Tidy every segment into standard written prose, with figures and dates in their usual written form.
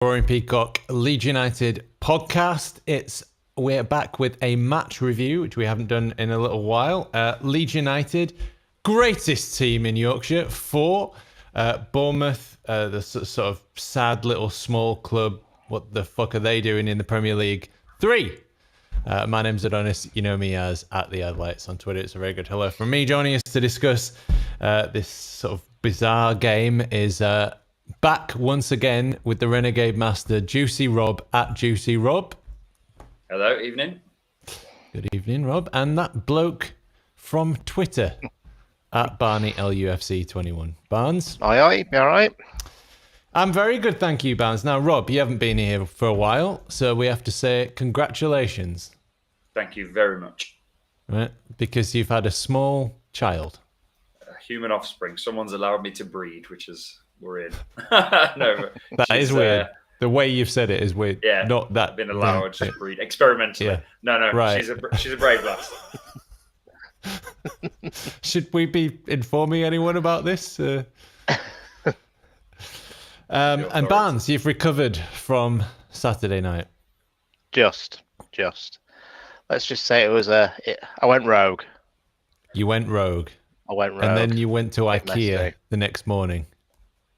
Roaring Peacock Leeds United podcast. We're back with a match review, which we haven't done in a little while. Leeds United, greatest team in Yorkshire. 4, Bournemouth, the sort of sad little small club. What the fuck are they doing in the Premier League? 3. My name's Adonis. You know me as @the_Adlights on Twitter. It's a very good hello from me. Joining us to discuss this sort of bizarre game is back once again with the Renegade Master, Juicy Rob @Juicy Rob. Hello, evening. Good evening, Rob. And that bloke from Twitter @Barney LUFC21. Barnes. Aye, you all right? I'm very good, thank you, Barnes. Now, Rob, you haven't been here for a while, so we have to say congratulations. Thank you very much. Right? Because you've had a small child. A human offspring. Someone's allowed me to breed, which is we're in. No, that is weird. The way you've said it is weird. Yeah, not that I've been allowed to breed experimentally. Yeah. No, right. She's a brave lass. Should we be informing anyone about this? And Barnes, you've recovered from Saturday night. Just. Let's just say it was I went rogue. You went rogue. I went rogue. And then you went to IKEA the next morning.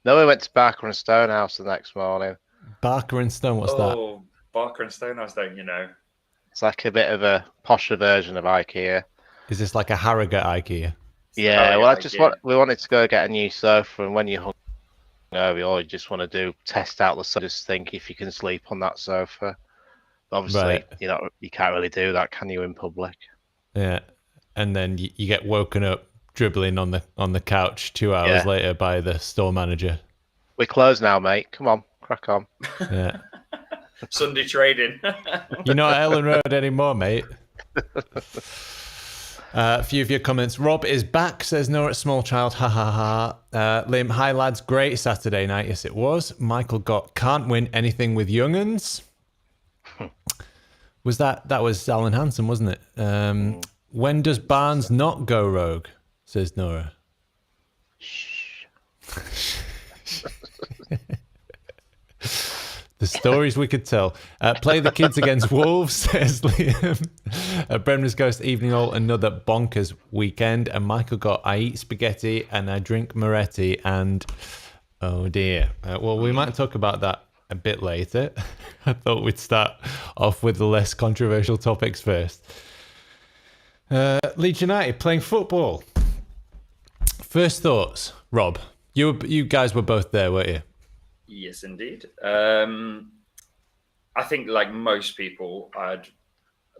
No, we went to Barker and Stonehouse the next morning. Barker and Stone, what's that? Oh, Barker and Stonehouse, don't you know? It's like a bit of a posher version of IKEA. Is this like a Harrogate IKEA? Yeah, well, we wanted to go get a new sofa, and when you're hungover, all you just want to do, test out the sofa, just think if you can sleep on that sofa. But obviously, right. You can't really do that, can you, in public? Yeah, and then you get woken up dribbling on the couch 2 hours later by the store manager. We're closed now, mate. Come on, crack on. Yeah. Sunday trading. You're not at Ellen Road anymore, mate. A few of your comments. Rob is back, says Nora Smallchild. Ha ha ha. Liam, hi lads, great Saturday night. Yes, it was. Michael got can't win anything with young'uns. That was Alan Hansen, wasn't it? When does Barnes not go rogue? Says Nora. Shh. The stories we could tell. Play the kids against Wolves, says Liam. Bremner's Ghost Evening All, another bonkers weekend. And Michael got, I eat spaghetti and I drink Moretti and, oh dear. Well, we might talk about that a bit later. I thought we'd start off with the less controversial topics first. Leeds United playing football. First thoughts, Rob. You guys were both there, weren't you? Yes, indeed. I think, like most people, by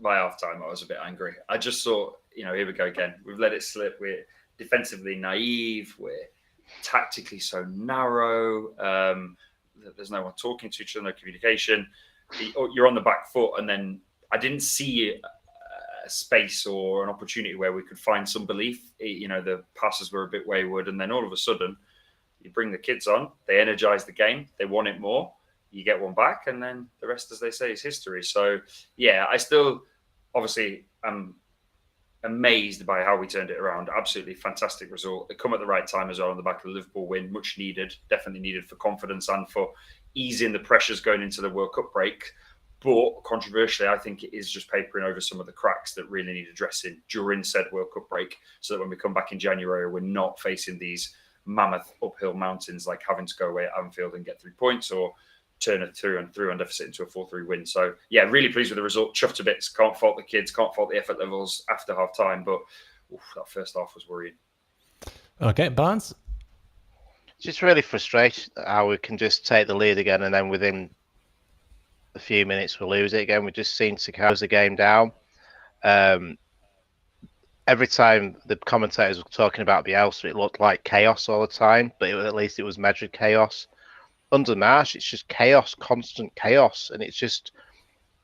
half time I was a bit angry. I just thought, here we go again. We've let it slip. We're defensively naive. We're tactically so narrow. There's no one talking to each other, no communication. You're on the back foot, and then I didn't see a space or an opportunity where we could find some belief. The passes were a bit wayward, and then all of a sudden, you bring the kids on, they energize the game, they want it more, you get one back, and then the rest, as they say, is history. So, yeah, I still, obviously, am amazed by how we turned it around. Absolutely fantastic result. It come at the right time as well on the back of the Liverpool win, much needed, definitely needed for confidence and for easing the pressures going into the World Cup break. But controversially, I think it is just papering over some of the cracks that really need addressing during said World Cup break, so that when we come back in January, we're not facing these mammoth uphill mountains like having to go away at Anfield and get 3 points, or turn it through and deficit into a 4-3 win. So yeah, really pleased with the result. Chuffed to bits. Can't fault the kids. Can't fault the effort levels after half time. But that first half was worrying. Okay, Barnes. It's just really frustrating how we can just take the lead again, and then within a few minutes we lose it again. We just seem to close the game down. Every time the commentators were talking about Bielsa, it looked like chaos all the time, but at least it was measured chaos. Under Marsh, it's just chaos, constant chaos, and it's just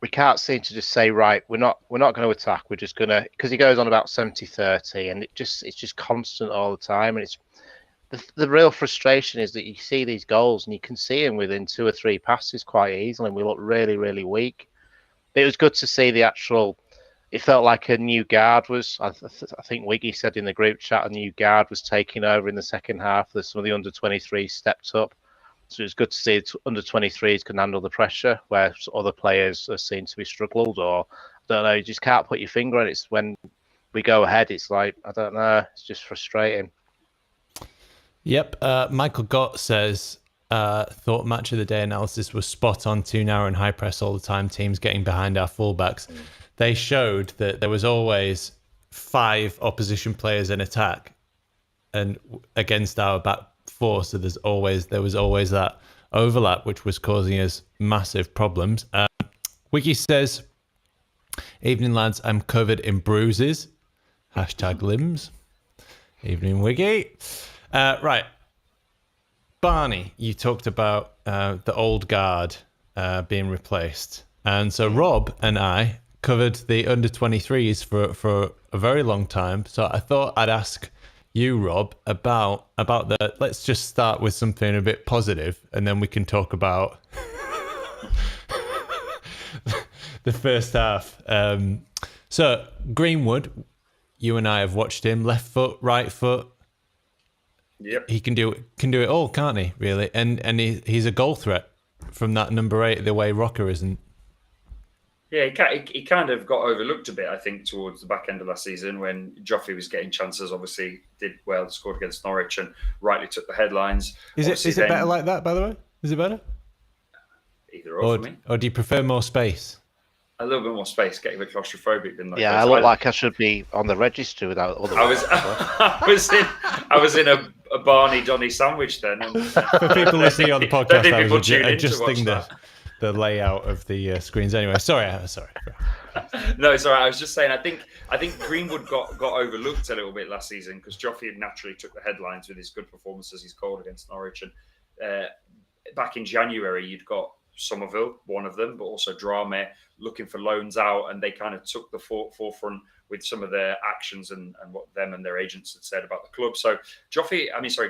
we can't seem to just say, right, we're not going to attack. We're just going to, because he goes on about 70-30, and it's just constant all the time. And it's the real frustration is that you see these goals and you can see him within 2 or 3 passes quite easily, and we look really, really weak. But it was good to see the actual. It felt like a new guard was. I think Wiggy said in the group chat a new guard was taking over in the second half. Some of the under-23 stepped up. So it's good to see under 23s can handle the pressure, where other players are seen to be struggled, or I don't know, you just can't put your finger on it. It's when we go ahead, it's like, I don't know, it's just frustrating. Yep. Michael Gott says, thought match of the day analysis was spot on, too narrow and high press all the time, teams getting behind our fullbacks. They showed that there was always 5 opposition players in attack and against our back 4, so there was always that overlap, which was causing us massive problems. Wiki says, evening lads, I'm covered in bruises. #limbs. Evening Wiki. Right. Barney, you talked about the old guard being replaced. And so Rob and I covered the under 23s for a very long time. So I thought I'd ask you, Rob, about the, let's just start with something a bit positive, and then we can talk about the first half. So Greenwood, you and I have watched him, left foot, right foot. Yep. He can do it all, can't he? Really, and he's a goal threat from that number 8, the way Rocker isn't. Yeah, he kind of got overlooked a bit, I think, towards the back end of last season when Joffrey was getting chances. Obviously, did well, scored against Norwich, and rightly took the headlines. Is it better like that? By the way, is it better? Either or for me. Or do you prefer more space? A little bit more space, getting a bit claustrophobic than that. Yeah, I look like I should be on the register without other. I was in a Barney Donny sandwich then. And for people listening on the podcast, I was adjusting the layout of the screens. Anyway, sorry. No, it's all right. I was just saying. I think Greenwood got overlooked a little bit last season because Joffrey naturally took the headlines with his good performances he's scored against Norwich, and back in January you'd got Somerville, one of them, but also Drame looking for loans out, and they kind of took the forefront with some of their actions and what them and their agents had said about the club. So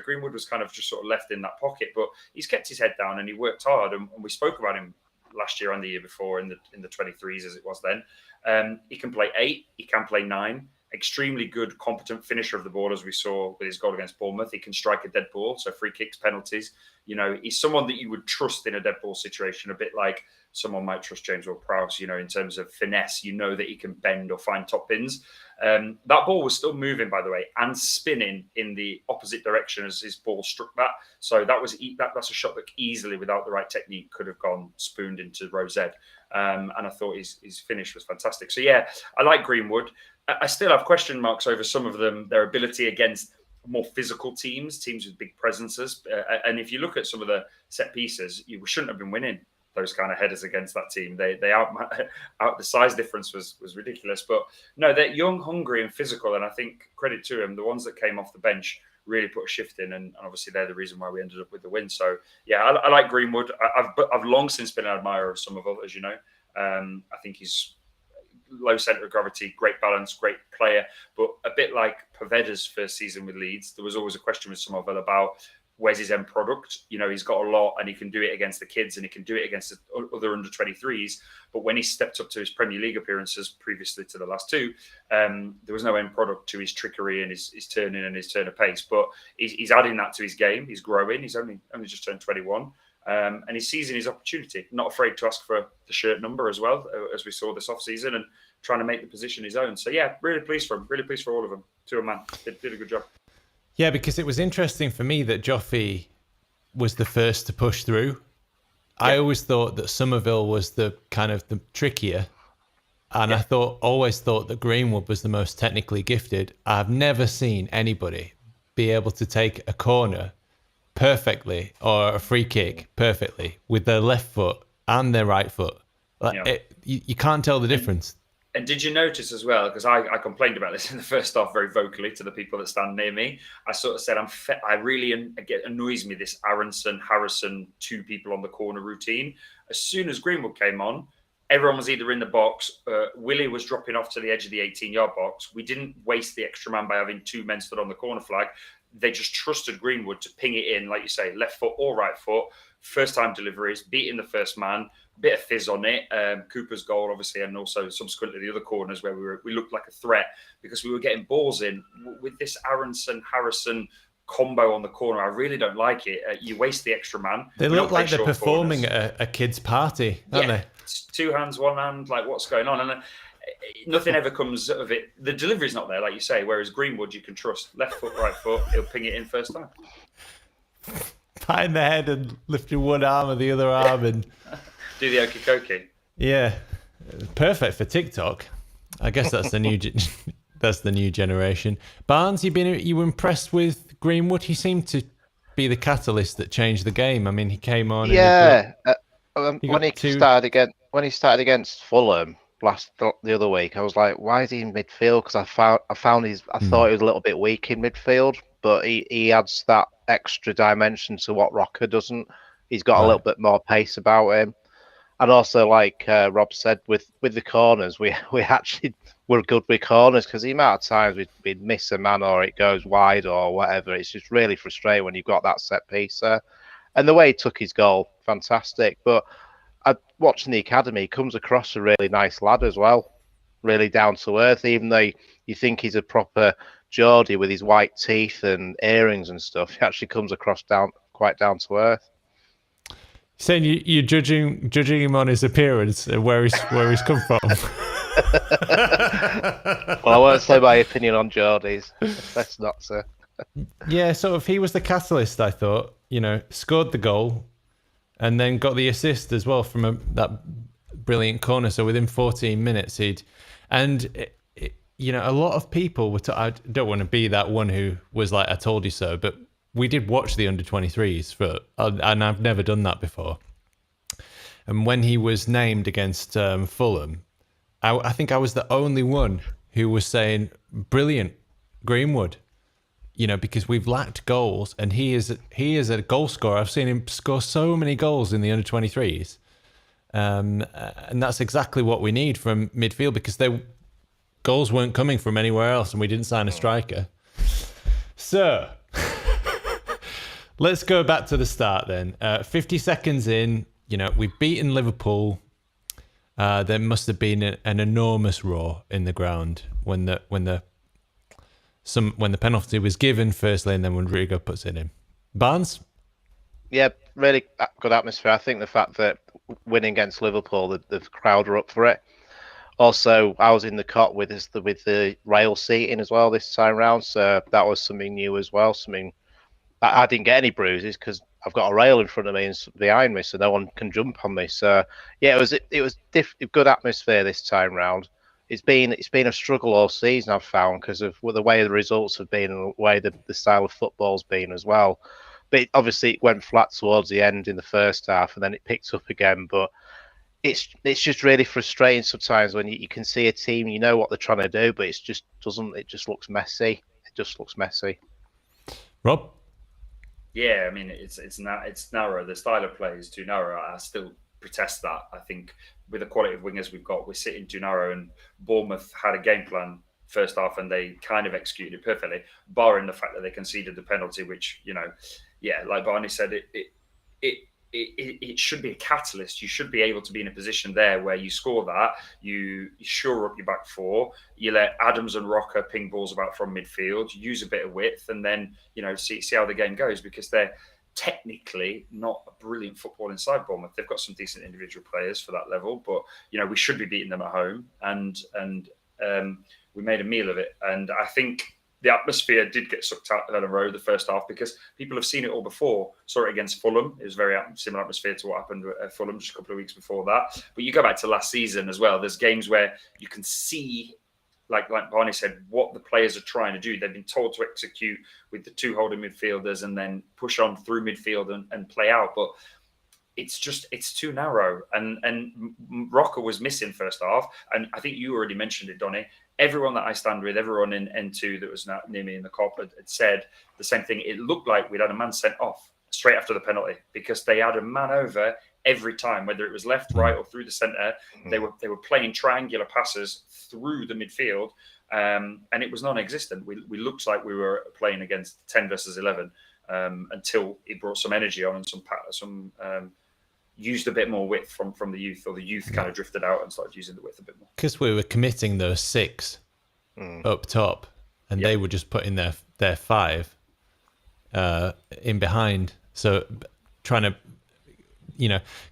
Greenwood was kind of just sort of left in that pocket, but he's kept his head down and he worked hard. And we spoke about him last year and the year before in the 23s as it was then. He can play 8, he can play 9. Extremely good, competent finisher of the ball, as we saw with his goal against Bournemouth. He can strike a dead ball, so free kicks, penalties. You know, he's someone that you would trust in a dead ball situation, a bit like someone might trust James Ward-Prowse, you know, in terms of finesse. You know that he can bend or find top bins. That ball was still moving, by the way, and spinning in the opposite direction as his ball struck that. So that's a shot that easily, without the right technique, could have gone spooned into row Z. And I thought his finish was fantastic. So, yeah, I like Greenwood. I still have question marks over some of them, their ability against more physical teams with big presences. And if you look at some of the set pieces, you shouldn't have been winning those kind of headers against that team. They out the size difference was ridiculous. But no, they're young, hungry, and physical. And I think credit to them, the ones that came off the bench really put a shift in, and obviously they're the reason why we ended up with the win. So yeah, I like Greenwood. I've long since been an admirer of Somerville, as you know. I think he's low centre of gravity, great balance, great player, but a bit like Poveda's first season with Leeds, there was always a question with Somerville about where's his end product. You know, he's got a lot and he can do it against the kids and he can do it against the other under 23s. But when he stepped up to his Premier League appearances previously to the last 2, there was no end product to his trickery and his turning and his turn of pace. But he's adding that to his game. He's growing. He's only just turned 21. And he's seizing his opportunity, not afraid to ask for the shirt number as well, as we saw this off-season, and trying to make the position his own. So, yeah, really pleased for him. Really pleased for all of them. To a man. Did a good job. Yeah, because it was interesting for me that Joffrey was the first to push through. Yeah. I always thought that Somerville was the kind of the trickier. And I always thought that Greenwood was the most technically gifted. I've never seen anybody be able to take a corner perfectly or a free kick perfectly with their left foot and their right foot. You can't tell the difference. And did you notice as well, because I complained about this in the first half very vocally to the people that stand near me, I sort of said, it annoys me, this Aronson, Harrison, 2 people on the corner routine. As soon as Greenwood came on, everyone was either in the box, Willy was dropping off to the edge of the 18-yard box. We didn't waste the extra man by having 2 men stood on the corner flag. They just trusted Greenwood to ping it in, like you say, left foot or right foot, first-time deliveries, beating the first man, bit of fizz on it. Cooper's goal, obviously, and also subsequently the other corners where we looked like a threat because we were getting balls in with this Aronson, Harrison combo on the corner. I really don't like it. You waste the extra man. They look like they're performing at a kid's party, don't they? It's 2 hands, 1 hand, like what's going on? And nothing ever comes of it. The delivery's not there, like you say, whereas Greenwood you can trust. Left foot, right foot, he'll ping it in first time. Behind the head and lifting one arm and the other arm and do the okie-dokie. Yeah, perfect for TikTok. I guess that's the new that's the new generation. Barnes, you were impressed with Greenwood? He seemed to be the catalyst that changed the game. I mean, he came on. Yeah, when he started against Fulham the other week, I was like, why is he in midfield? Because I thought he was a little bit weak in midfield, but he adds that extra dimension to what Rocker doesn't. He's got a little bit more pace about him. And also, like Rob said, with the corners, we actually were good with corners, because the amount of times we'd miss a man or it goes wide or whatever, it's just really frustrating when you've got that set piece there. And the way he took his goal, fantastic. But watching the academy, he comes across a really nice lad as well, really down to earth, even though you think he's a proper Geordie with his white teeth and earrings and stuff. He actually comes across quite down to earth. Saying you're judging him on his appearance and where he's come from. Well, I won't say my opinion on Geordies. That's not so. Yeah, sort of. He was the catalyst, I thought. Scored the goal, and then got the assist as well from that brilliant corner. So within 14 minutes, a lot of people were. I don't want to be that one who was like, "I told you so," but we did watch the under-23s and I've never done that before. And when he was named against Fulham, I think I was the only one who was saying, "Brilliant, Greenwood," because we've lacked goals, and he is a goal scorer. I've seen him score so many goals in the under-23s, and that's exactly what we need from midfield, because goals weren't coming from anywhere else, and we didn't sign a striker. So. Let's go back to the start then. 50 seconds in, we've beaten Liverpool. There must have been an enormous roar in the ground when the penalty was given firstly, and then when Rodrigo puts it in. Barnes? Yeah, really good atmosphere. I think the fact that winning against Liverpool, the crowd were up for it. Also, I was in the cot with the rail seating as well this time round, so that was something new as well. I didn't get any bruises because I've got a rail in front of me and behind me, so no one can jump on me. So yeah, it was good atmosphere this time round. It's been a struggle all season, I've found, because of the way the results have been and the way the style of football's been as well. But obviously it went flat towards the end in the first half, and then it picked up again. But it's just really frustrating sometimes when you can see a team, you know what they're trying to do, but it just looks messy. It just looks messy. Rob? Yeah, I mean, it's narrow. The style of play is too narrow. I still protest that. I think with the quality of wingers we've got, we're sitting too narrow, and Bournemouth had a game plan first half and they kind of executed it perfectly, barring the fact that they conceded the penalty, which, like Barney said, it should be a catalyst. You should be able to be in a position there where you score that, you shore up your back four, you let Adams and Rocker ping balls about from midfield, use a bit of width, and then see how the game goes, because they're technically not a brilliant football inside Bournemouth. They've got some decent individual players for that level, but we should be beating them at home, and we made a meal of it. And I think the atmosphere did get sucked out of the road the first half, because people have seen it all before. Saw it against Fulham. It was very similar atmosphere to what happened at Fulham just a couple of weeks before that. But you go back to last season as well. There's games where you can see, like Barney said, what the players are trying to do. They've been told to execute with the two holding midfielders and then push on through midfield and play out. But it's too narrow. And Rocker was missing first half. And I think you already mentioned it, Donny. Everyone that I stand with, everyone in N2 that was near me in the cop had said the same thing. It looked like we'd had a man sent off straight after the penalty, because they had a man over every time, whether it was left, right, or through the centre. They were playing triangular passes through the midfield, and it was non-existent. We looked like we were playing against 10 versus 11 until it brought some energy on and some used a bit more width from the youth, or the youth kind of drifted out and started using the width a bit more. Because we were committing those 6 up top, and they were just putting their 5. in behind. So trying to,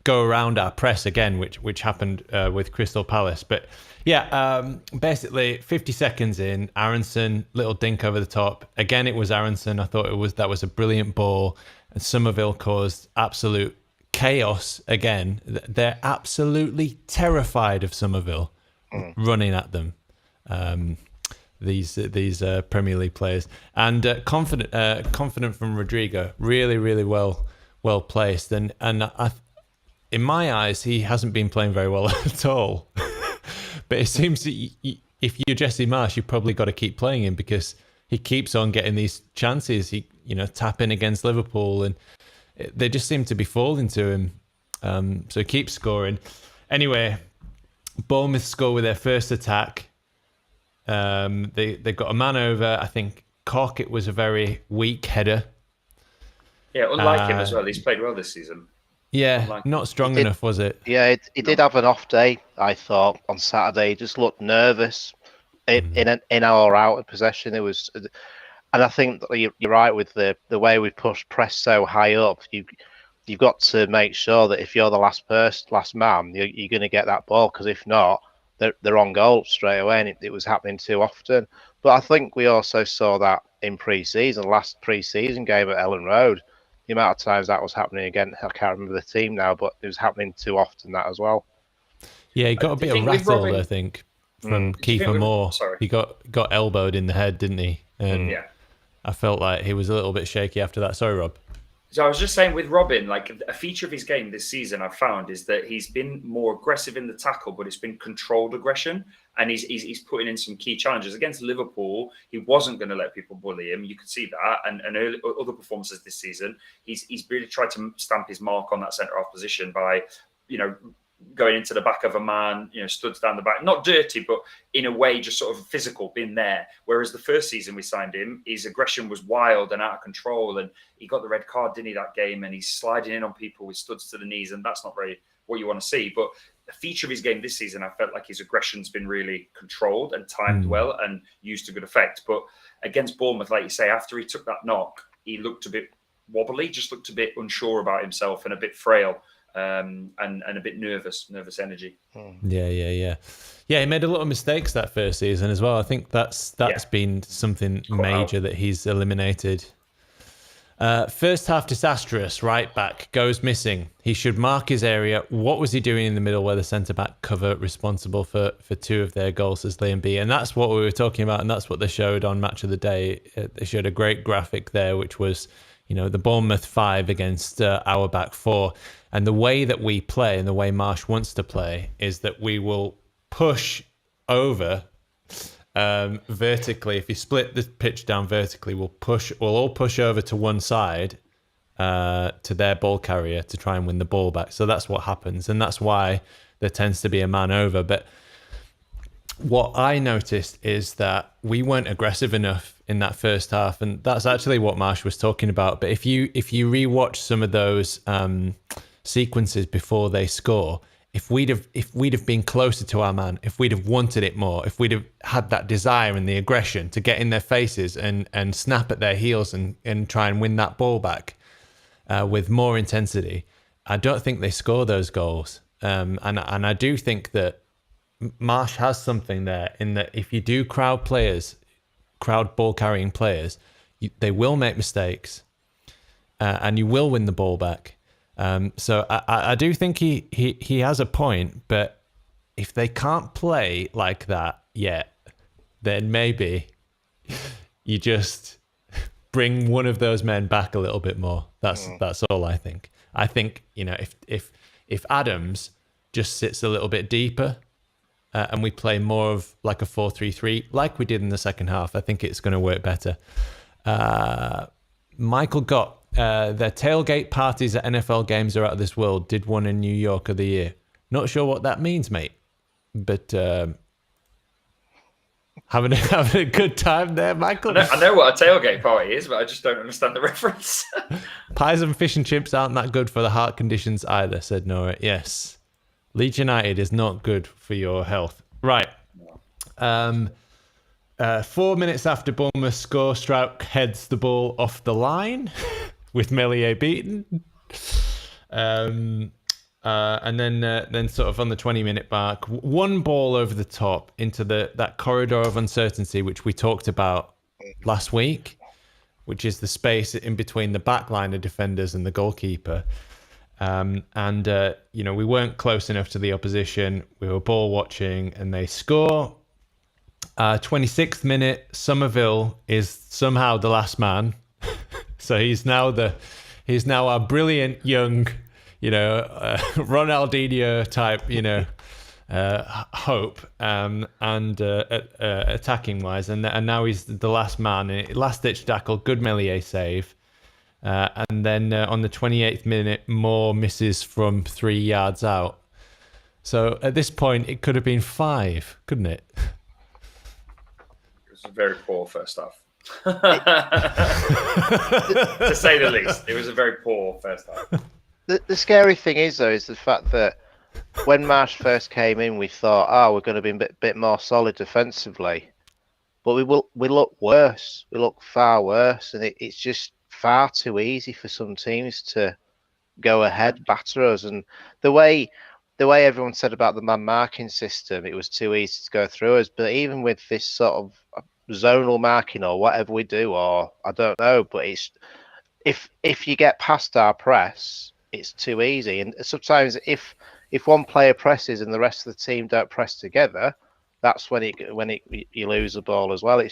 go around our press again, which happened with Crystal Palace. But yeah, basically 50 seconds in, Aronson, little dink over the top. Again, it was Aronson. I thought that was a brilliant ball. And Somerville caused absolute chaos again. They're absolutely terrified of Somerville running at them. These Premier League players, and confident from Rodrigo, really, really well placed, and in my eyes, he hasn't been playing very well at all. But it seems that if you're Jesse Marsch, you've probably got to keep playing him because he keeps on getting these chances. He tapping against Liverpool, and they just seem to be falling to him. So he keeps scoring. Anyway, Bournemouth score with their first attack. They got a man over. I think Koch, it was a very weak header. Yeah, unlike him as well. He's played well this season. Yeah, not strong enough, was it? Yeah, he did have an off day, I thought, on Saturday. He just looked nervous in or out of possession. It was, and I think that you're right with the way we press so high up. You've got to make sure that if you're the last man, you're going to get that ball, because if not, they're on goal straight away, and it was happening too often. But I think we also saw that in last pre-season game at Ellen Road. The amount of times that was happening again, I can't remember the team now, but it was happening too often, that as well. Yeah, he got a bit of rattle, I think, from Kiefer Moore. He got elbowed in the head, didn't he? And I felt like he was a little bit shaky after that. Sorry, Rob. So I was just saying with Robin, like a feature of his game this season I've found is that he's been more aggressive in the tackle, but it's been controlled aggression. And he's putting in some key challenges. Against Liverpool, he wasn't going to let people bully him. You could see that. And other performances this season, he's really tried to stamp his mark on that centre-half position by, going into the back of a man, stood down the back. Not dirty, but in a way just sort of physical, been there. Whereas the first season we signed him, his aggression was wild and out of control. And he got the red card, didn't he, that game? And he's sliding in on people with studs to the knees. And that's not very what you want to see. But a feature of his game this season, I felt like his aggression's been really controlled and timed well and used to good effect. But against Bournemouth, like you say, after he took that knock, he looked a bit wobbly, just looked a bit unsure about himself and a bit frail. And a bit nervous energy. Yeah. He made a lot of mistakes that first season as well. I think that's been something major that he's eliminated. First half disastrous. Right back goes missing. He should mark his area. What was he doing in the middle where the centre back cover responsible for two of their goals as Liam B? And that's what we were talking about, and that's what they showed on Match of the Day. They showed a great graphic there, which was the Bournemouth 5 against our back 4. And the way that we play and the way Marsch wants to play is that we will push over vertically. If you split the pitch down vertically, we'll all push over to one side to their ball carrier to try and win the ball back. So that's what happens. And that's why there tends to be a man over. But what I noticed is that we weren't aggressive enough in that first half. And that's actually what Marsch was talking about. But if you rewatch some of those sequences before they score, if we'd have been closer to our man, if we'd have wanted it more, if we'd have had that desire and the aggression to get in their faces and snap at their heels and try and win that ball back with more intensity, I don't think they score those goals. And I do think that Marsch has something there in that if you do crowd ball carrying players, they will make mistakes and you will win the ball back. So I do think he has a point, but if they can't play like that yet, then maybe you just bring one of those men back a little bit more. That's all I think. I think if Adams just sits a little bit deeper and we play more of like a 4-3-3 like we did in the second half, I think it's going to work better. Michael Gott. Their tailgate parties at NFL games are out of this world. Did one in New York of the year. Not sure what that means, mate. But having a good time there, Michael. I know what a tailgate party is, but I just don't understand the reference. Pies and fish and chips aren't that good for the heart conditions either, said Nora. Yes. Leeds United is not good for your health. Right. 4 minutes after Bournemouth score, Strauch heads the ball off the line with Meslier beaten. And then sort of on the 20-minute mark, one ball over the top into that corridor of uncertainty, which we talked about last week, which is the space in between the back line of defenders and the goalkeeper. We weren't close enough to the opposition. We were ball watching, and they score. 26th minute, Somerville is somehow the last man. So he's now our brilliant young, Ronaldinho type, hope, attacking wise, and now he's the last man. Last ditch tackle, good Meslier save, and then on the 28th minute, Moore misses from 3 yards out. So at this point, it could have been 5, couldn't it? It was a very poor first half. To say the least, it was a very poor first half. The scary thing is, though, is the fact that when Marsh first came in, we thought, we're going to be a bit more solid defensively. But we look worse. We look far worse. And it's just far too easy for some teams to go ahead, batter us. And the way everyone said about the man marking system, it was too easy to go through us. But even with this sort of zonal marking or whatever we do, or I don't know, but it's if you get past our press, it's too easy. And sometimes if one player presses and the rest of the team don't press together, that's when you lose the ball as well. It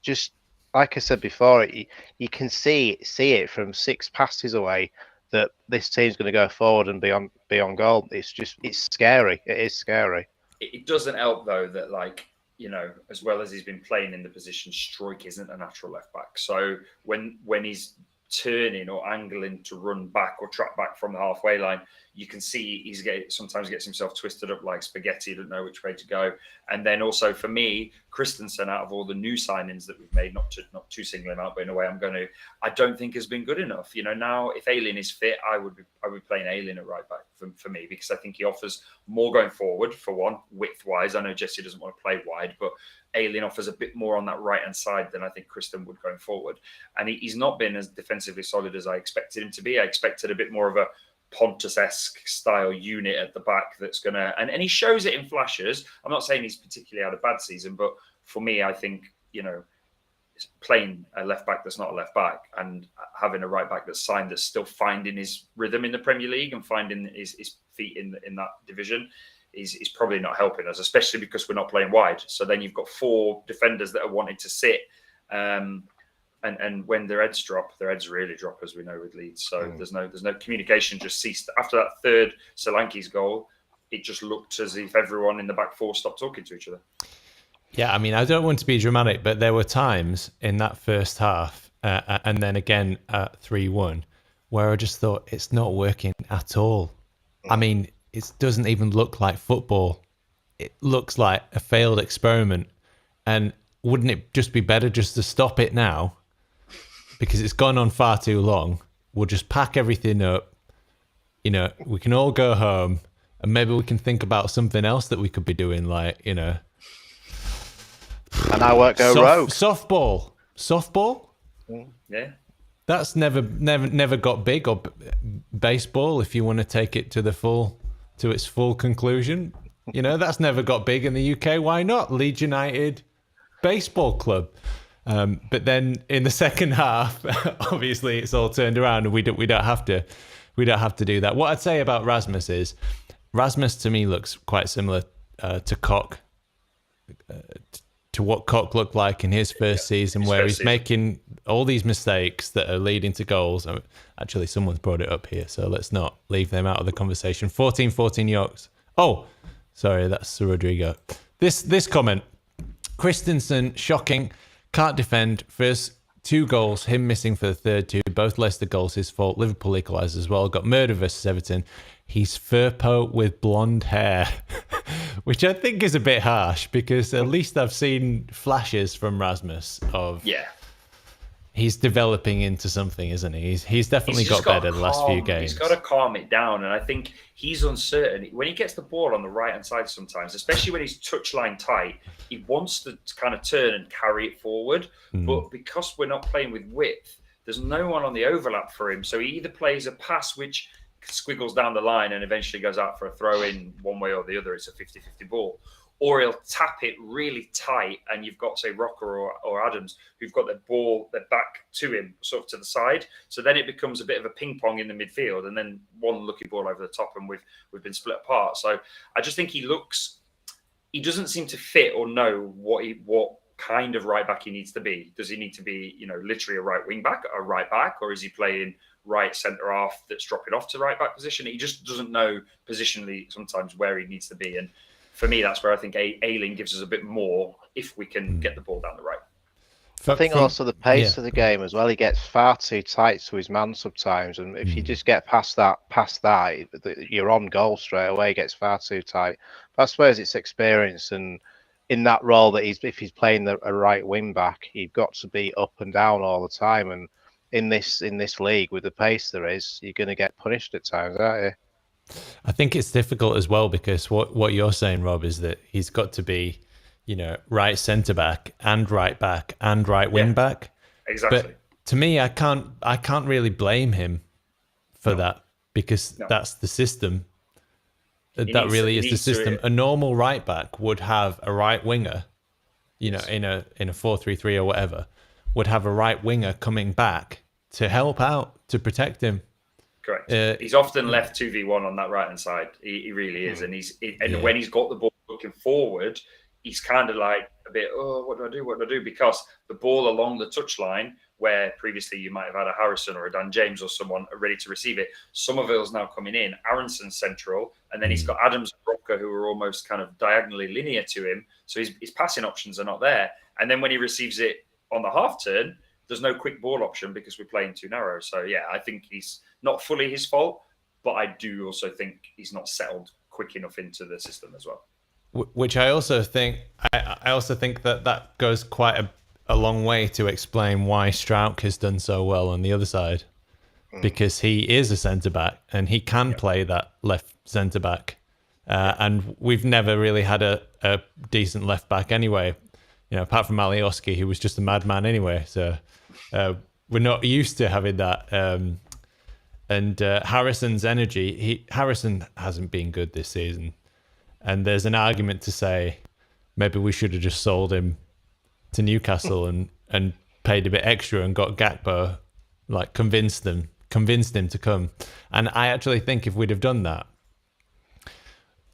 just like I said before, you can see it from 6 passes away that this team's going to go forward and be on goal. It's scary. It is scary. It doesn't help though that as well as he's been playing in the position, Struijk isn't a natural left back. So when he's turning or angling to run back or track back from the halfway line, you can see sometimes gets himself twisted up like spaghetti, doesn't know which way to go. And then also for me, Christensen, out of all the new signings that we've made, not to single him out, but in a way I don't think has been good enough. Now if Ayling is fit, I would be playing Ayling at right back for me, because I think he offers more going forward, for one, width wise. I know Jesse doesn't want to play wide, but Ayling offers a bit more on that right-hand side than I think Kristen would going forward. And he's not been as defensively solid as I expected him to be. I expected a bit more of a Pontus-esque style unit at the back that's going to... And he shows it in flashes. I'm not saying he's particularly had a bad season, but for me, I think, playing a left-back that's not a left-back and having a right-back that's signed that's still finding his rhythm in the Premier League and finding his feet in that division is probably not helping us, especially because we're not playing wide. So then you've got 4 defenders that are wanting to sit. And when their heads really drop, as we know with Leeds. So there's no communication, just ceased. After that third Solanke's goal, it just looked as if everyone in the back 4 stopped talking to each other. Yeah, I mean, I don't want to be dramatic, but there were times in that first half and then again at 3-1 where I just thought it's not working at all. I mean, it doesn't even look like football. It looks like a failed experiment. And wouldn't it just be better just to stop it now? Because it's gone on far too long. We'll just pack everything up. We can all go home and maybe we can think about something else that we could be doing, like, And I won't go rogue. Softball? Yeah. That's never got big, or baseball, if you want to take it to its full conclusion. That's never got big in the UK. Why not? Leeds United Baseball Club. But then in the second half, obviously it's all turned around, and we don't have to do that. What I'd say about Rasmus is, Rasmus to me looks quite similar to Koch, to what Koch looked like in his first season, where he's making all these mistakes that are leading to goals. Actually, someone's brought it up here, so let's not leave them out of the conversation. 14 Yorks. Oh, sorry, that's Sir Rodrigo. This comment, Christensen, shocking, can't defend. First 2 goals, him missing for the third 2, both Leicester goals, his fault. Liverpool equalised as well. Got murder versus Everton. He's Firpo with blonde hair, which I think is a bit harsh, because at least I've seen flashes from Rasmus of he's developing into something, isn't he? He's definitely got better the last few games. He's got to calm it down, and I think he's uncertain when he gets the ball on the right hand side sometimes, especially when he's touchline tight. He wants to kind of turn and carry it forward, but because we're not playing with width, there's no one on the overlap for him. So he either plays a pass which squiggles down the line and eventually goes out for a throw in one way or the other. It's a 50-50 ball. Or he'll tap it really tight, and you've got, say, Rocker or Adams, who've got their back to him, sort of to the side. So then it becomes a bit of a ping pong in the midfield, and then one lucky ball over the top, and we've been split apart. So I just think he doesn't seem to fit or know what kind of right back he needs to be. Does he need to be, literally a right wing back, a right back, or is he playing right centre half that's dropping off to right back position? He just doesn't know positionally sometimes where he needs to be. And for me, that's where I think Ayling gives us a bit more if we can get the ball down the right. I think also the pace of the game as well. He gets far too tight to his man sometimes, and if you just get past that, you're on goal straight away. He gets far too tight. But I suppose it's experience, and in that role that if he's playing a right wing back, you've got to be up and down all the time. And in this league with the pace there is, you're going to get punished at times, aren't you? I think it's difficult as well because what you're saying, Rob, is that he's got to be, right centre back and right back and right wing back. Exactly. But to me, I can't really blame him for that because that's the system. That really is the system. A normal right back would have a right winger, in a 4-3-3 or whatever, would have a right winger coming back to help out, to protect him. Correct. He's often left 2v1 on that right hand side. He really is, and when he's got the ball looking forward, he's kind of like a bit, what do I do? What do I do? Because the ball along the touchline, where previously you might have had a Harrison or a Dan James or someone ready to receive it, Somerville's now coming in. Aronson's central, and then he's got Adams and Rocker who are almost kind of diagonally linear to him. So his passing options are not there. And then when he receives it on the half turn, there's no quick ball option because we're playing too narrow. So yeah, I think he's not fully his fault, but I do also think he's not settled quick enough into the system as well. Which I also think, that goes quite a long way to explain why Strauch has done so well on the other side, because he is a centre back and he can play that left centre back, and we've never really had a decent left back anyway. Apart from Alioski, who was just a madman anyway. So we're not used to having that. And Harrison's energy, Harrison hasn't been good this season. And there's an argument to say maybe we should have just sold him to Newcastle and paid a bit extra and got Gakpo, convinced him to come. And I actually think if we'd have done that,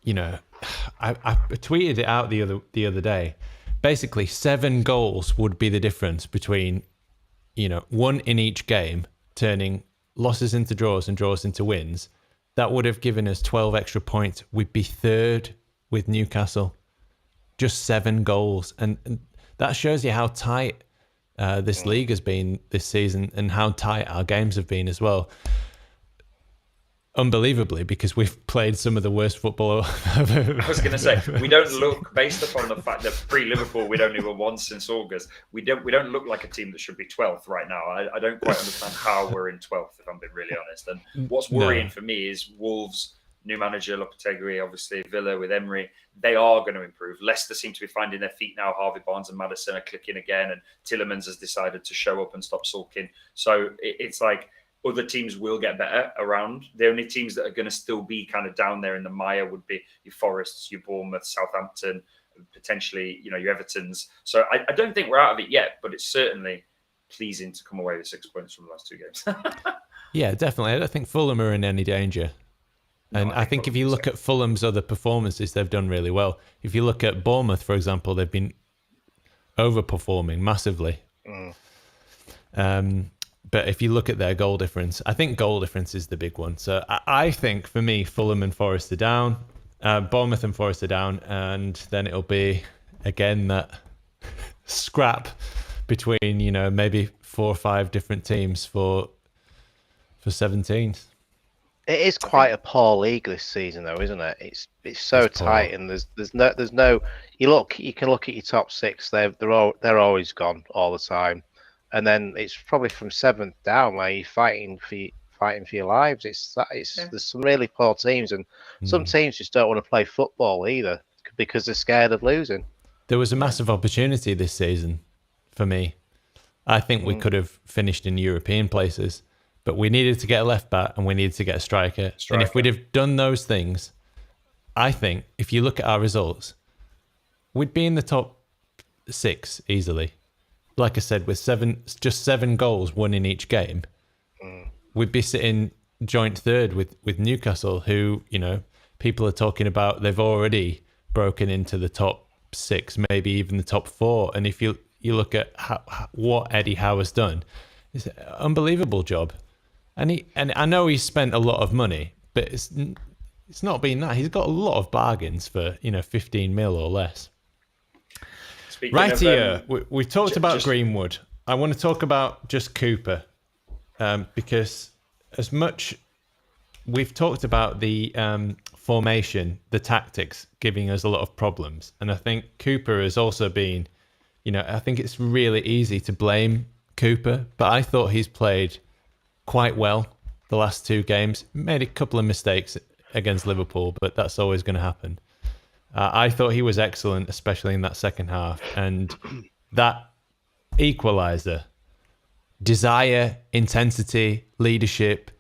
I tweeted it out the other day. Basically, 7 goals would be the difference between, one in each game, turning losses into draws and draws into wins. That would have given us 12 extra points. We'd be third with Newcastle. Just 7 goals. And that shows you how tight this league has been this season and how tight our games have been as well. Unbelievably, because we've played some of the worst football I've ever. I was going to say, we don't look, based upon the fact that pre-Liverpool we'd only won once since August, we don't look like a team that should be 12th right now. I don't quite understand how we're in 12th, if I'm being really honest. And what's worrying for me is Wolves, new manager Lopetegui, obviously Villa with Emery, they are going to improve. Leicester seem to be finding their feet now. Harvey Barnes and Maddison are clicking again, and Tielemans has decided to show up and stop sulking. So it's like, other teams will get better around. The only teams that are going to still be kind of down there in the mire would be your Forests, your Bournemouth, Southampton, potentially, your Evertons. So I don't think we're out of it yet, but it's certainly pleasing to come away with 6 points from the last 2 games. Yeah, definitely. I don't think Fulham are in any danger. And I think if you look at Fulham's other performances, they've done really well. If you look at Bournemouth, for example, they've been overperforming massively. But if you look at their goal difference, I think goal difference is the big one. So I think for me, Fulham and Forest are down, Bournemouth and Forest are down, and then it'll be again that scrap between maybe 4 or 5 different teams for 17th. It is quite a poor league this season, though, isn't it? It's so tight, and there's no. You can look at your top 6; they're always gone all the time. and then it's probably from 7th down where you're fighting for your lives. There's some really poor teams, and some teams just don't want to play football either because they're scared of losing. There was a massive opportunity this season for me. I think we could have finished in European places, but we needed to get a left back and we needed to get a striker. And if we'd have done those things, I think if you look at our results, we'd be in the top 6 easily. Like I said, with just 7 goals won in each game, we'd be sitting joint third with Newcastle, who, people are talking about, they've already broken into the top 6, maybe even the top 4. And if you look at what Eddie Howe has done, it's an unbelievable job. And I know he's spent a lot of money, but it's not been that. He's got a lot of bargains for 15 mil or less. Right here, we talked about Greenwood. I want to talk about just Cooper, because as much we've talked about the formation, the tactics giving us a lot of problems, and I think Cooper has also been, I think it's really easy to blame Cooper, but I thought he's played quite well the last 2 games. Made a couple of mistakes against Liverpool, but that's always going to happen. I thought he was excellent, especially in that second half. And that equaliser, desire, intensity, leadership,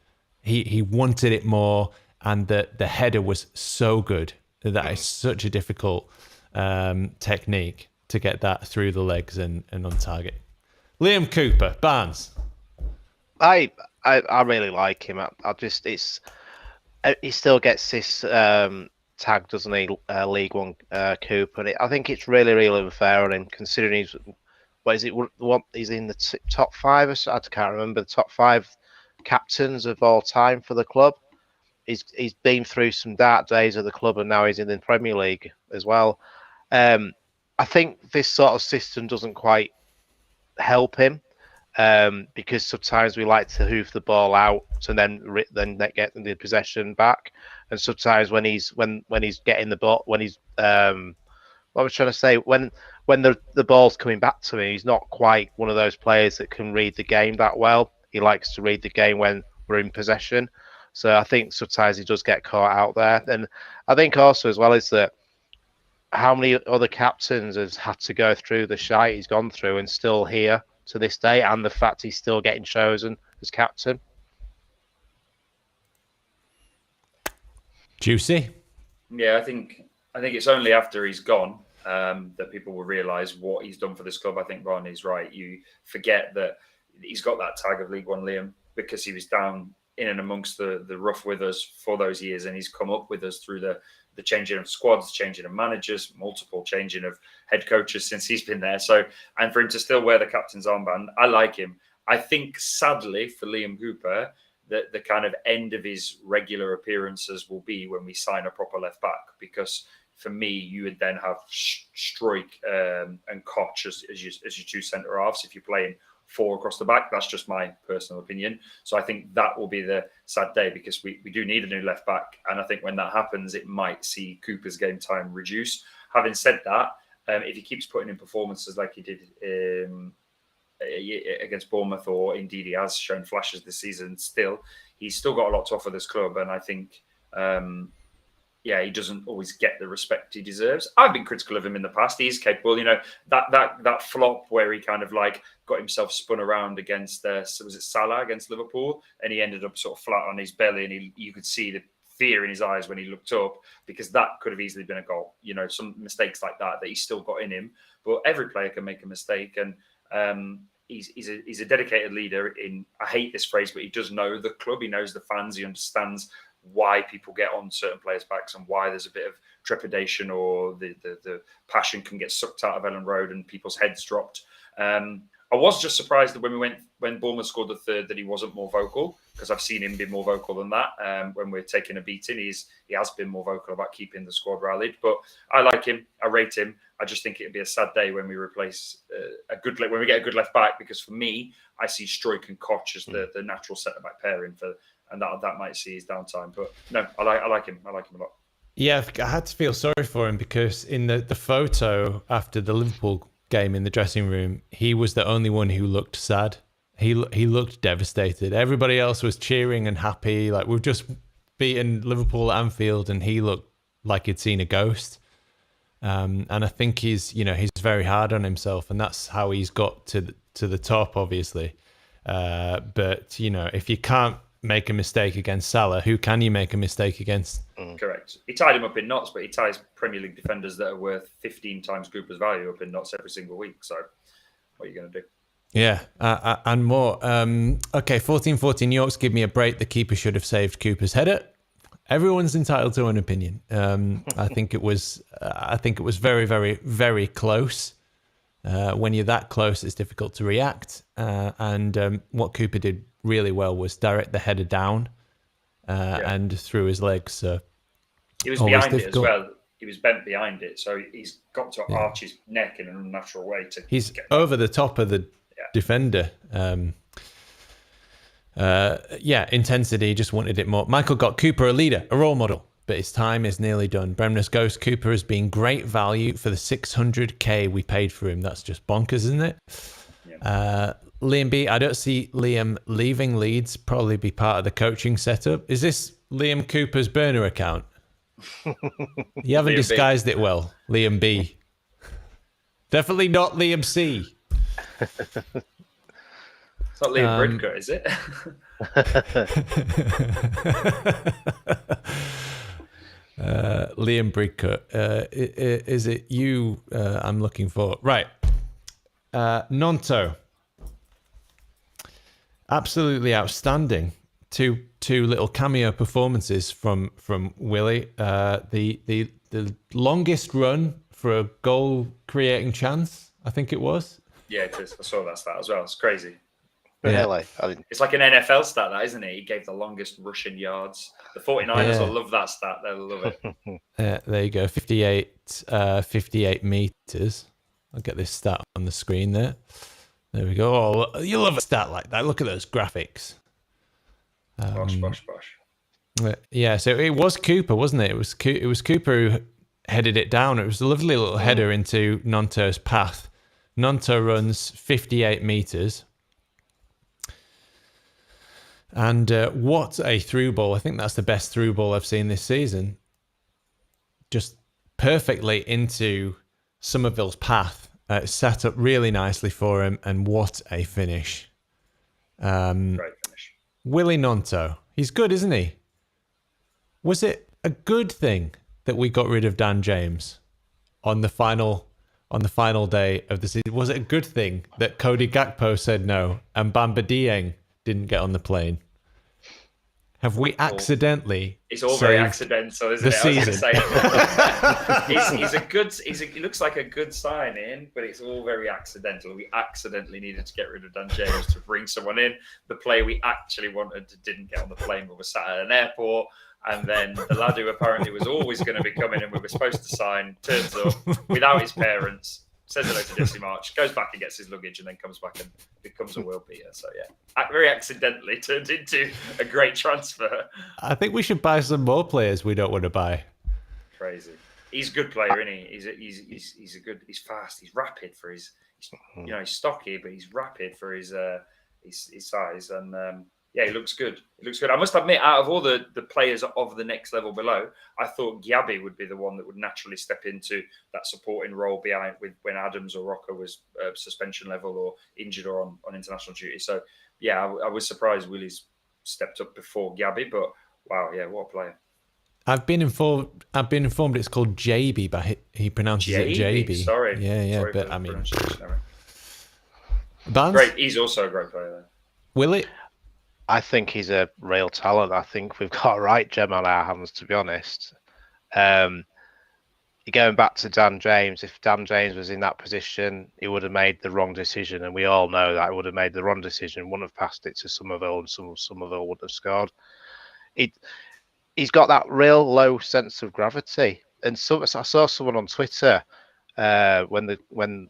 he wanted it more. And the header was so good. That is such a difficult technique to get that through the legs and on target. Liam Cooper, Barnes. I really like him. He still gets this tag, doesn't he? League One Cooper. And I think it's really, really unfair on him, considering he's in the top 5 or so, I can't remember, the top 5 captains of all time for the club. He's been through some dark days of the club, and now he's in the Premier League as well. I think this sort of system doesn't quite help him, because sometimes we like to hoof the ball out and then get the possession back, and sometimes when he's getting the ball, when he's what I was trying to say, when the ball's coming back to him, he's not quite one of those players that can read the game that well. He likes to read the game when we're in possession. So I think sometimes he does get caught out there. And I think also as well is that how many other captains has had to go through the shite he's gone through and still here to this day, and the fact he's still getting chosen as captain. Juicy. Yeah, I think it's only after he's gone that people will realise what he's done for this club. I think Barney's right. You forget that he's got that tag of League One, Liam, because he was down in and amongst the rough with us for those years, and he's come up with us through the changing of squads, changing of managers, multiple changing of head coaches since he's been there. So, and for him to still wear the captain's armband, I like him. I think, sadly, for Liam Cooper, that the kind of end of his regular appearances will be when we sign a proper left back, because for me, you would then have Struijk and Koch as your 2 centre halves if you're playing 4 across the back. That's just my personal opinion. So I think that will be the sad day, because we do need a new left back. And I think when that happens, it might see Cooper's game time reduce. Having said that, if he keeps putting in performances like he did against Bournemouth, or indeed he has shown flashes this season, he's still got a lot to offer this club. And I think, he doesn't always get the respect he deserves. I've been critical of him in the past. He is capable, that flop where he kind of like got himself spun around against, was it Salah against Liverpool? And he ended up sort of flat on his belly, and you could see the fear in his eyes when he looked up, because that could have easily been a goal. Some mistakes like that he's still got in him. But every player can make a mistake, and he's a dedicated leader. I hate this phrase, but he does know the club. He knows the fans. He understands why people get on certain players' backs and why there's a bit of trepidation, or the passion can get sucked out of Ellen Road and people's heads dropped. I was just surprised that when Bournemouth scored the 3rd that he wasn't more vocal, because I've seen him be more vocal than that. When we're taking a beating, he has been more vocal about keeping the squad rallied. But I like him. I rate him. I just think it'd be a sad day when we replace when we get a good left back, because for me, I see Struijk and Koch as the natural centre back pairing and that might see his downtime. But no, I like him. I like him a lot. Yeah, I had to feel sorry for him, because in the photo after the Liverpool game in the dressing room, he was the only one who looked sad. He looked devastated. Everybody else was cheering and happy. Like, we've just beaten Liverpool at Anfield, and he looked like he'd seen a ghost. And I think he's very hard on himself, and that's how he's got to the top, obviously. But if you can't make a mistake against Salah, who can you make a mistake against? Correct. He tied him up in knots, but he ties Premier League defenders that are worth 15 times Cooper's value up in knots every single week. So what are you going to do? Yeah, and more. Okay, 14-14 Yorks, give me a break. The keeper should have saved Cooper's header. Everyone's entitled to an opinion. I think it was very, very, very close. When you're that close, it's difficult to react. And what Cooper did really well was direct the header down and through his legs. So he was behind it as well. He was bent behind it, so he's got to arch his neck in an unnatural way to. He's over the top of the defender. Intensity. Just wanted it more. Michael got Cooper a leader, a role model, but his time is nearly done. Bremner's Ghost Cooper has been great value for the 600k we paid for him. That's just bonkers, isn't it? Yeah. Liam B, I don't see Liam leaving Leeds. Probably be part of the coaching setup. Is this Liam Cooper's burner account? You haven't disguised it well, Liam B. Definitely not Liam C. It's not Liam Bridcut, is it? Liam Bridcut. Is it you I'm looking for? Right. Gnonto. Absolutely outstanding. Two little cameo performances from Willy. The longest run for a goal creating chance, I think it was. Yeah, it is. I saw that stat as well. It's crazy. Really? It's like an NFL stat, that, isn't it? He gave the longest rushing yards. The 49ers will love that stat. They'll love it. There you go. 58 meters. I'll get this stat on the screen there. There we go. Oh, you love a stat like that. Look at those graphics. Bosh. Yeah, so it was Cooper, wasn't it? It was Cooper who headed it down. It was a lovely little header into Gnonto's path. Gnonto runs 58 meters. And what a through ball. I think that's the best through ball I've seen this season. Just perfectly into Somerville's path. Set up really nicely for him. And what a finish. Great finish. Willy Gnonto. He's good, isn't he? Was it a good thing that we got rid of Dan James on the final day of the season? Was it a good thing that Cody Gakpo said no and Bamba Dieng didn't get on the plane? Have we accidentally? It's all very accidental, isn't it? Season. He looks like a good sign-in, but it's all very accidental. We accidentally needed to get rid of Dan James to bring someone in. The player we actually wanted didn't get on the plane, but was sat at an airport. And then the lad who apparently was always going to be coming and we were supposed to sign turns up without his parents, says hello to Jesse March, goes back and gets his luggage, and then comes back and becomes a world beater. So yeah, very accidentally turned into a great transfer. I think we should buy some more players we don't want to buy. Crazy. He's a good player, isn't he? He's fast. He's rapid for his. He's stocky, but he's rapid for his size, and he looks good. He looks good. I must admit, out of all the players of the next level below, I thought Gabby would be the one that would naturally step into that supporting role behind when Adams or Rocker was suspension level or injured or on international duty. So yeah, I was surprised Willy's stepped up before Gabby, but wow, yeah, what a player. I've been informed it's called JB, but he pronounces it JB. Sorry. Sorry, but I mean, Barnes? Great. He's also a great player. Willy? I think he's a real talent. I think we've got a right gem on our hands, to be honest. You're going back to Dan James. If Dan James was in that position, he would have made the wrong decision, and we all know that he would have made the wrong decision. Wouldn't have passed it to Somerville, and Somerville wouldn't have scored. He's got that real low sense of gravity. And I saw someone on Twitter when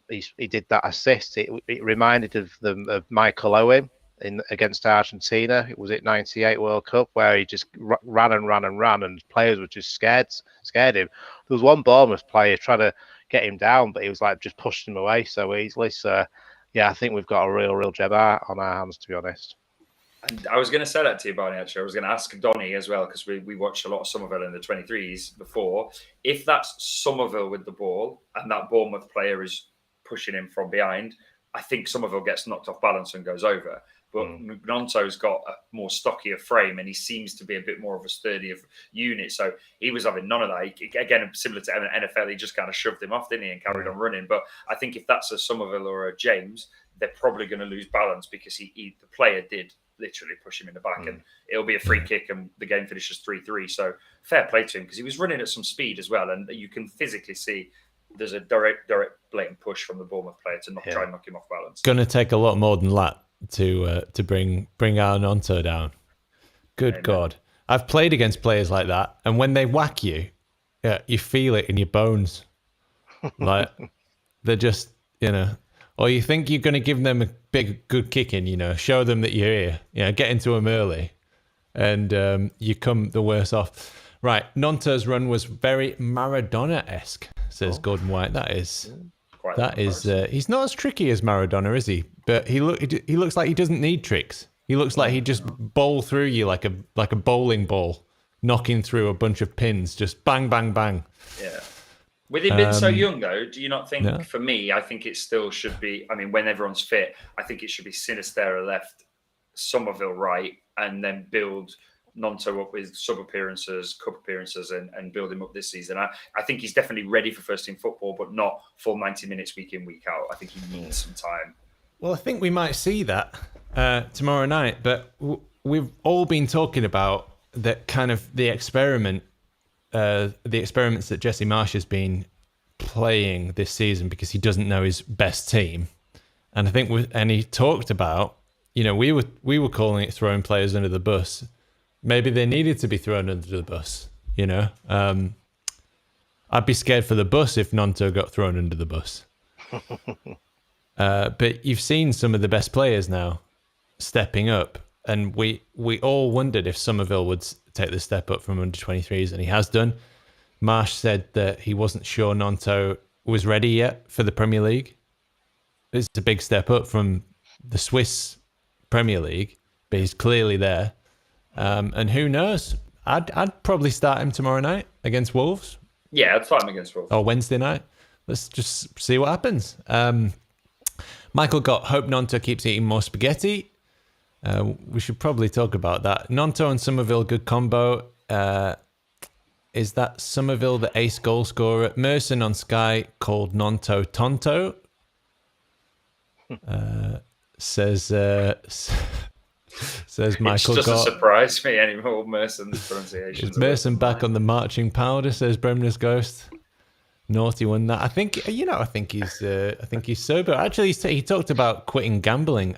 he did that assist. It reminded them of Michael Owen. against Argentina. It was at '98 World Cup where he just ran and ran and ran, and players were just scared him. There was one Bournemouth player trying to get him down, but he was like just pushed him away so easily. So yeah, I think we've got a real gem on our hands, to be honest. And I was going to say that to you, Barney, actually. I was going to ask Donny as well, because we watched a lot of Somerville in the 23s before. If that's Somerville with the ball and that Bournemouth player is pushing him from behind, I think Somerville gets knocked off balance and goes over. But Gnonto's got a more stockier frame and he seems to be a bit more of a sturdier unit. So he was having none of that. Again, similar to NFL, he just kind of shoved him off, didn't he, and carried on running. But I think if that's a Somerville or a James, they're probably going to lose balance because the player did literally push him in the back, and it'll be a free kick and the game finishes 3-3. So fair play to him, because he was running at some speed as well, and you can physically see there's a direct blatant push from the Bournemouth player to try and knock him off balance. Going to take a lot more than that to bring our Gnonto down. Good Amen. God. I've played against players like that, and when they whack you, you feel it in your bones. Like, they're just, or you think you're going to give them a good kicking, show them that you're here, get into them early, and you come the worse off. Right, Gnonto's run was very Maradona-esque, says Gordon White. That is, he's not as tricky as Maradona, is he? But he looks like he doesn't need tricks. He looks like he just bowl through you like a bowling ball, knocking through a bunch of pins, just bang, bang, bang. Yeah. With him being so young, though, do you not think, for me, I think it still should be, when everyone's fit, I think it should be Sinistera left, Somerville right, and then build Gnonto up with sub-appearances, cup appearances, and build him up this season. I think he's definitely ready for first-team football, but not full 90 minutes week in, week out. I think he needs some time. Well, I think we might see that tomorrow night, but we've all been talking about that kind of the experiments that Jesse Marsch has been playing this season because he doesn't know his best team, and I think and he talked about, we were calling it throwing players under the bus. Maybe they needed to be thrown under the bus. I'd be scared for the bus if Gnonto got thrown under the bus. But you've seen some of the best players now stepping up, and we all wondered if Somerville would take the step up from under 23s, and he has done. Marsch said that he wasn't sure Gnonto was ready yet for the Premier League. It's a big step up from the Swiss Premier League, but he's clearly there. And who knows? I'd probably start him tomorrow night against Wolves. Yeah, I'd start him against Wolves. Or Wednesday night. Let's just see what happens. Michael got, hope Gnonto keeps eating more spaghetti. We should probably talk about that. Gnonto and Somerville, good combo. Is that Somerville the ace goal scorer? Merson on Sky called Gnonto Tonto. Says Michael. It doesn't surprise me anymore, Merson's pronunciation. Is Merson back on the marching powder? Says Bremner's Ghost. Naughty one. That I think he's sober. Actually, he talked about quitting gambling.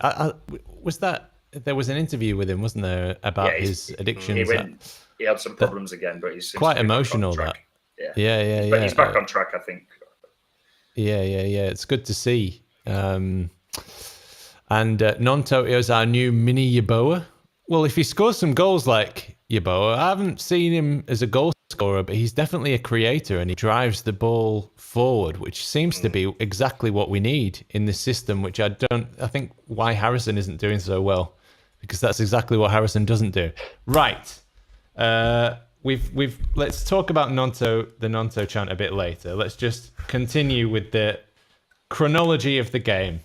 There was an interview with him, wasn't there, about his addictions? He had some problems again, but he's quite emotional. That. Yeah. But he's back on track, I think. Yeah. It's good to see. And Gnonto is our new mini Yeboah. Well, if he scores some goals like Yeboah, I haven't seen him as a goal scorer, but he's definitely a creator and he drives the ball forward, which seems to be exactly what we need in this system, which I think why Harrison isn't doing so well, because that's exactly what Harrison doesn't do. Right. Let's talk about the Gnonto chant a bit later. Let's just continue with the chronology of the game.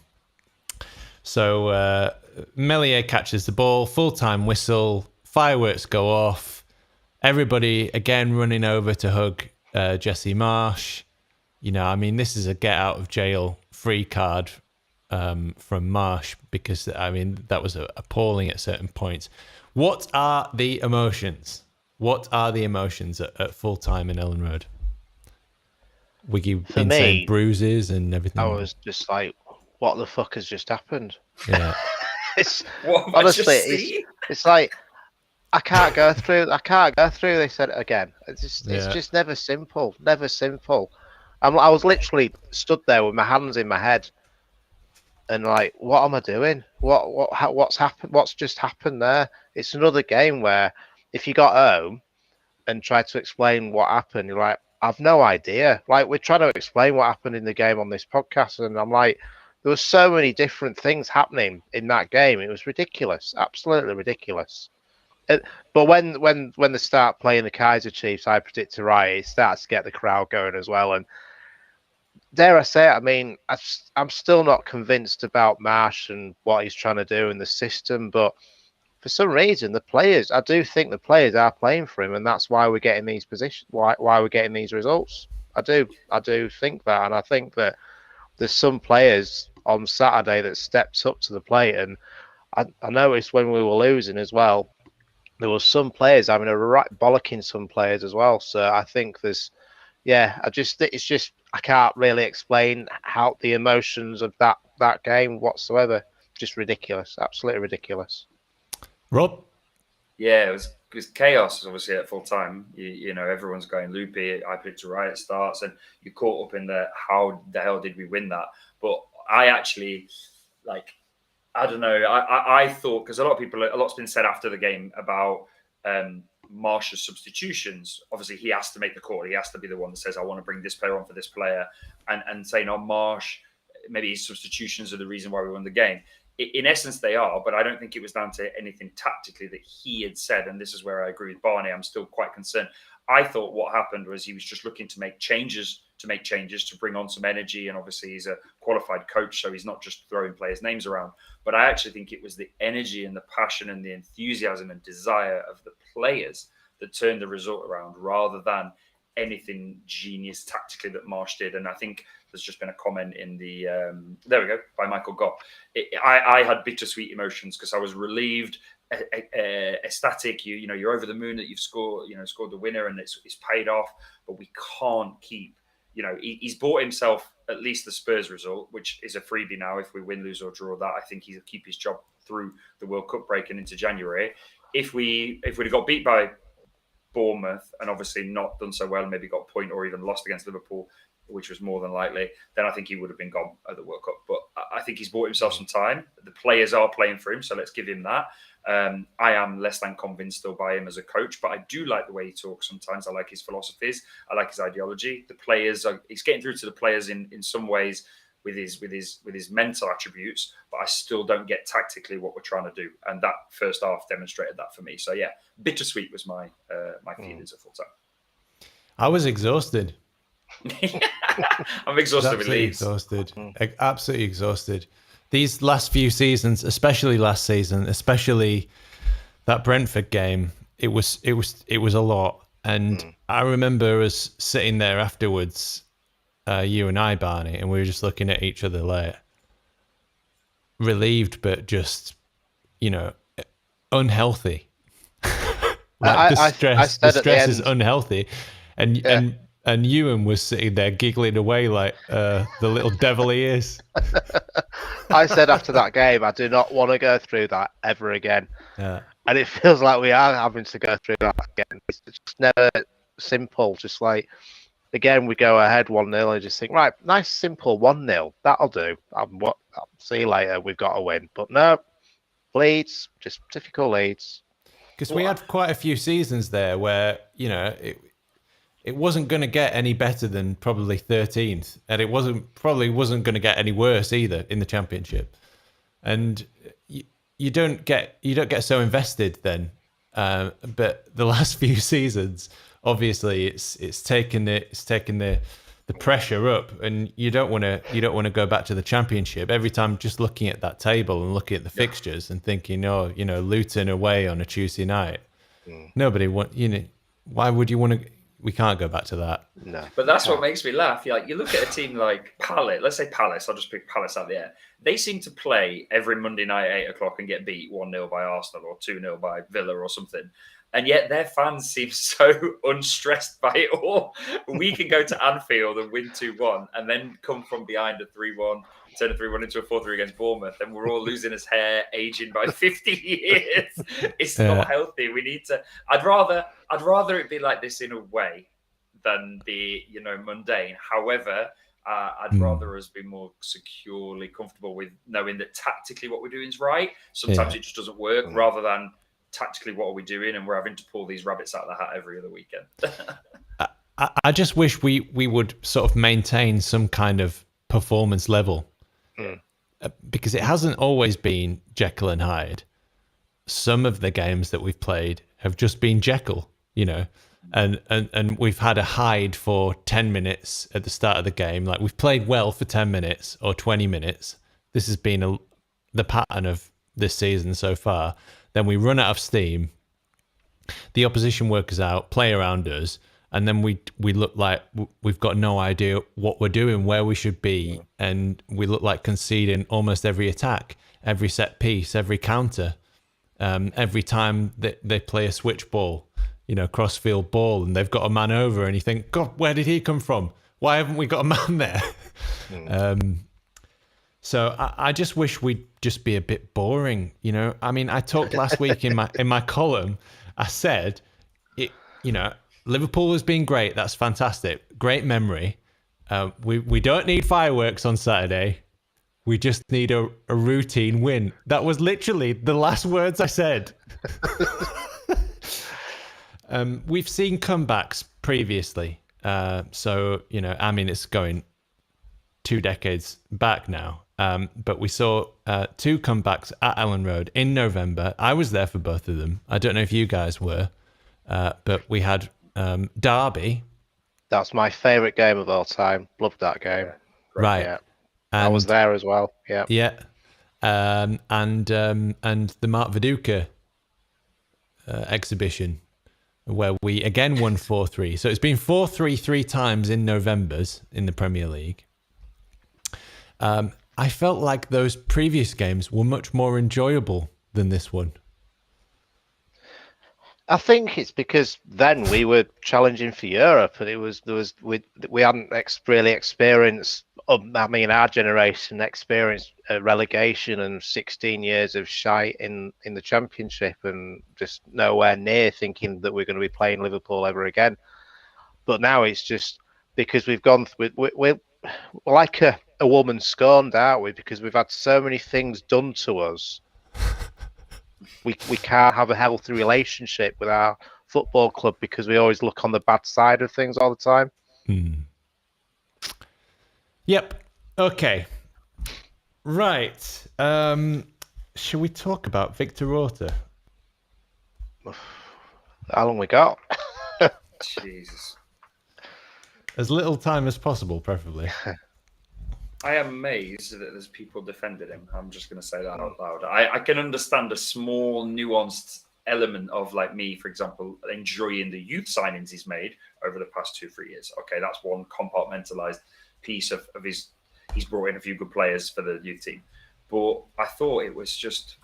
So Meslier catches the ball, full-time whistle, fireworks go off, everybody again running over to hug Jesse Marsch. This is a get out of jail free card from Marsch, because that was appalling at certain points. What are the emotions? At full time in Ellen Road? Wiggy been saying bruises and everything. I was just like, what the fuck has just happened? Yeah. It's like I can't go through this again. It's just never simple. I was literally stood there with my hands in my head, And like, what am I doing? What's happened? What's just happened there? It's another game where if you got home and tried to explain what happened, you're like, I've no idea. Like, we're trying to explain what happened in the game on this podcast, and I'm like, there were so many different things happening in that game. It was ridiculous, absolutely ridiculous. But when they start playing the Kaiser Chiefs, I predict right, it starts to get the crowd going as well. And dare I say it, I mean, I'm still not convinced about Marsh and what he's trying to do in the system, but for some reason, I do think the players are playing for him, and that's why we're getting these positions, why we're getting these results. I do think that, and I think that there's some players on Saturday that stepped up to the plate, and I noticed when we were losing as well, there was some players having a right bollocking some players as well. So I think it's just I can't really explain how the emotions of that game whatsoever. Just ridiculous, absolutely ridiculous. Rob? Yeah, it was chaos, obviously, at full time. You know, everyone's going loopy. I picked a riot starts, and you caught up in how the hell did we win that? But I actually, I don't know. I thought, because a lot's been said after the game about Marsh's substitutions. Obviously, he has to make the call. He has to be the one that says, I want to bring this player on for this player. And saying, Marsh, maybe his substitutions are the reason why we won the game. In essence, they are, but I don't think it was down to anything tactically that he had said. And this is where I agree with Barney. I'm still quite concerned. I thought what happened was he was just looking to make changes, to bring on some energy. And obviously he's a qualified coach, so he's not just throwing players' names around. But I actually think it was the energy and the passion and the enthusiasm and desire of the players that turned the result around rather than anything genius tactically that Marsh did. And I think there's just been a comment in the there we go, by Michael Gott. I had bittersweet emotions because I was relieved, ecstatic. You're over the moon that you've scored the winner and it's paid off. But we can't keep. He's bought himself at least the Spurs result, which is a freebie now. If we win, lose, or draw that, I think he'll keep his job through the World Cup break and into January. If we'd have got beat by Bournemouth and obviously not done so well and maybe got a point or even lost against Liverpool, which was more than likely, then I think he would have been gone at the World Cup. But I think he's bought himself some time. The players are playing for him, so let's give him that. I am less than convinced still by him as a coach, but I do like the way he talks sometimes. I like his philosophies. I like his ideology. He's getting through to the players in some ways with his mental attributes, but I still don't get tactically what we're trying to do. And that first half demonstrated that for me. So yeah, bittersweet was my feelings at full time. I was exhausted. I'm exhausted with Leeds. Absolutely exhausted. These last few seasons, especially last season, especially that Brentford game, it was a lot. And I remember us sitting there afterwards, you and I, Barney, and we were just looking at each other like relieved, but just unhealthy. The stress is unhealthy, and Ewan was sitting there giggling away like the little devil he is. I said after that game, I do not want to go through that ever again. Yeah. And it feels like we are having to go through that again. It's just never simple. Just like, again, we go ahead 1-0 and just think, right, nice, simple 1-0. That'll do. I'll see you later. We've got to win. But no, Leeds, just typical Leeds. Because we had quite a few seasons there where, it wasn't going to get any better than probably 13th, and it probably wasn't going to get any worse either in the Championship. And you don't get so invested then. But the last few seasons, obviously, it's taken the pressure up, and you don't want to go back to the Championship every time. Just looking at that table and looking at the fixtures and thinking, Luton away on a Tuesday night. Nobody why would you want to? We can't go back to that. No. But that's what makes me laugh. You look at a team like Palace. Let's say Palace. I'll just pick Palace out of the air. They seem to play every Monday night at 8:00 and get beat 1-0 by Arsenal or 2-0 by Villa or something. And yet their fans seem so unstressed by it all. We can go to Anfield and win 2-1 and then come from behind a 3-1, turn a 3-1 into a 4-3 against Bournemouth, and we're all losing his hair, aging by 50 years. It's not healthy. We need to. I'd rather it be like this in a way than be mundane. However, I'd rather us be more securely comfortable with knowing that tactically what we're doing is right. Sometimes it just doesn't work, rather than tactically what are we doing, and we're having to pull these rabbits out of the hat every other weekend. I just wish we would sort of maintain some kind of performance level, because it hasn't always been Jekyll and Hyde. Some of the games that we've played have just been Jekyll, and we've had a Hyde for 10 minutes at the start of the game. Like, we've played well for 10 minutes or 20 minutes. This has been the pattern of this season so far. Then we run out of steam. The opposition work us out, play around us, and then we look like we've got no idea what we're doing, where we should be, and we look like conceding almost every attack, every set piece, every counter. Every time they play a switch ball, cross-field ball, and they've got a man over, and you think, God, where did he come from? Why haven't we got a man there? So I just wish we'd just be a bit boring, I mean, I talked last week in my column. I said, Liverpool has been great. That's fantastic. Great memory. We don't need fireworks on Saturday. We just need a routine win. That was literally the last words I said. We've seen comebacks previously. So, I mean, it's going 2 decades back now. But we saw 2 comebacks at Ellen Road in November. I was there for both of them. I don't know if you guys were. But we had Derby. That's my favourite game of all time. Loved that game. Right. Yeah. I was there as well. Yeah. Yeah. And the Mark Viduka exhibition, where we again won 4-3. So it's been 4-3 3 times in Novembers in the Premier League. I felt like those previous games were much more enjoyable than this one. I think it's because then we were challenging for Europe, and we hadn't really experienced. Our generation experienced relegation and 16 years of shite in the Championship, and just nowhere near thinking that we're going to be playing Liverpool ever again. But now it's just because we've gone. We're like a woman scorned, aren't we? Because we've had so many things done to us. We can't have a healthy relationship with our football club because we always look on the bad side of things all the time. Yep. Okay. Right. Shall we talk about Victor Orta? How long we got? Jesus. As little time as possible, preferably. I am amazed that there's people defending him. I'm just going to say that out loud. I can understand a small, nuanced element of, like me, for example, enjoying the youth signings he's made over the past 2-3 years. Okay, that's one compartmentalized piece of his. He's brought in a few good players for the youth team. But I thought it was just,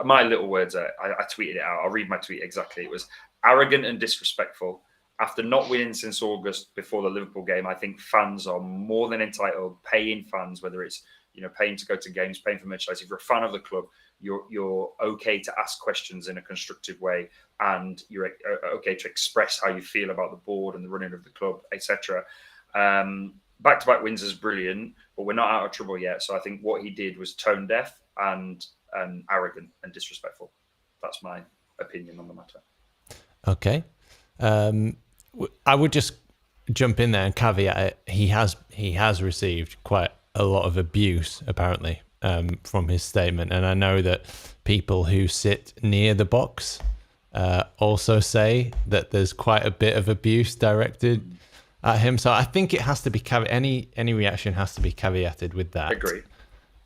my little words, I tweeted it out. I'll read my tweet exactly. It was arrogant and disrespectful. After not winning since August before the Liverpool game, I think fans are more than entitled, paying fans, whether it's paying to go to games, paying for merchandise. If you're a fan of the club, you're okay to ask questions in a constructive way, and you're okay to express how you feel about the board and the running of the club, etc. Back-to-back wins is brilliant, but we're not out of trouble yet. So I think what he did was tone deaf and arrogant and disrespectful. That's my opinion on the matter. Okay. I would just jump in there and caveat it. He has received quite a lot of abuse, apparently, from his statement. And I know that people who sit near the box also say that there's quite a bit of abuse directed at him. So I think it has to be any reaction has to be caveated with that. Agreed.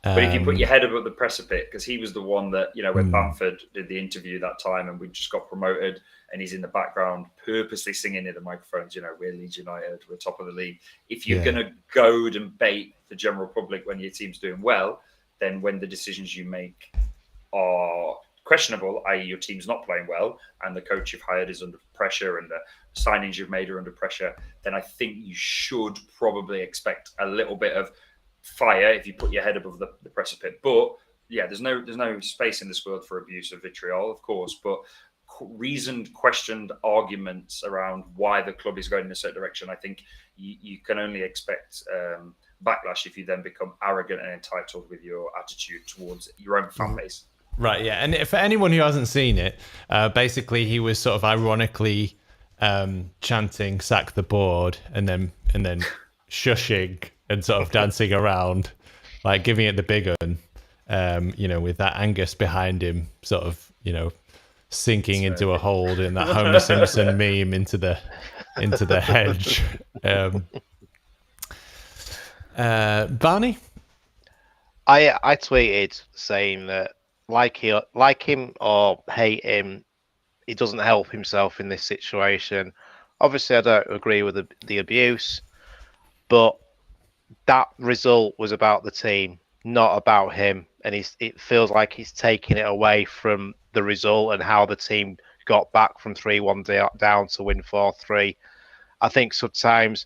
But if you put your head above the precipice, because he was the one that, when Bamford did the interview that time and we just got promoted and he's in the background purposely singing in the microphones, we're Leeds United, we're top of the league. If you're going to goad and bait the general public when your team's doing well, then when the decisions you make are questionable, i.e. your team's not playing well and the coach you've hired is under pressure and the signings you've made are under pressure, then I think you should probably expect a little bit of fire if you put your head above the precipice. But there's no space in this world for abuse of vitriol, of course, but reasoned, questioned arguments around why the club is going in a certain direction, I think you can only expect backlash if you then become arrogant and entitled with your attitude towards your own fan base. Right, yeah. And for anyone who hasn't seen it, basically he was sort of ironically chanting "sack the board" and then shushing and sort of dancing around, like giving it the big un, with that Angus behind him, sort of, sinking into a hole in that Homer Simpson meme into the hedge. Barney? I tweeted saying that like him or hate him, he doesn't help himself in this situation. Obviously, I don't agree with the abuse, but that result was about the team, not about him. And it feels like he's taking it away from the result and how the team got back from 3-1 down to win 4-3. I think sometimes,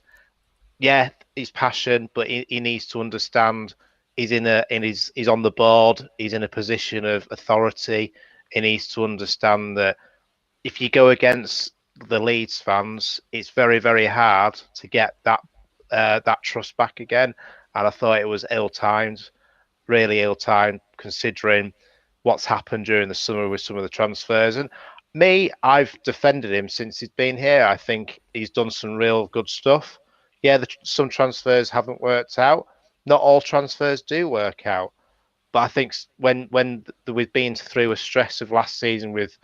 yeah, he's passion, but he needs to understand he's he's on the board. He's in a position of authority. He needs to understand that if you go against the Leeds fans, it's very, very hard to get that trust back again. And I thought it was ill-timed, really ill-timed, considering what's happened during the summer with some of the transfers. And I've defended him since he's been here. I think he's done some real good stuff. Yeah, some transfers haven't worked out. Not all transfers do work out. But I think when we've been through a stress of last season with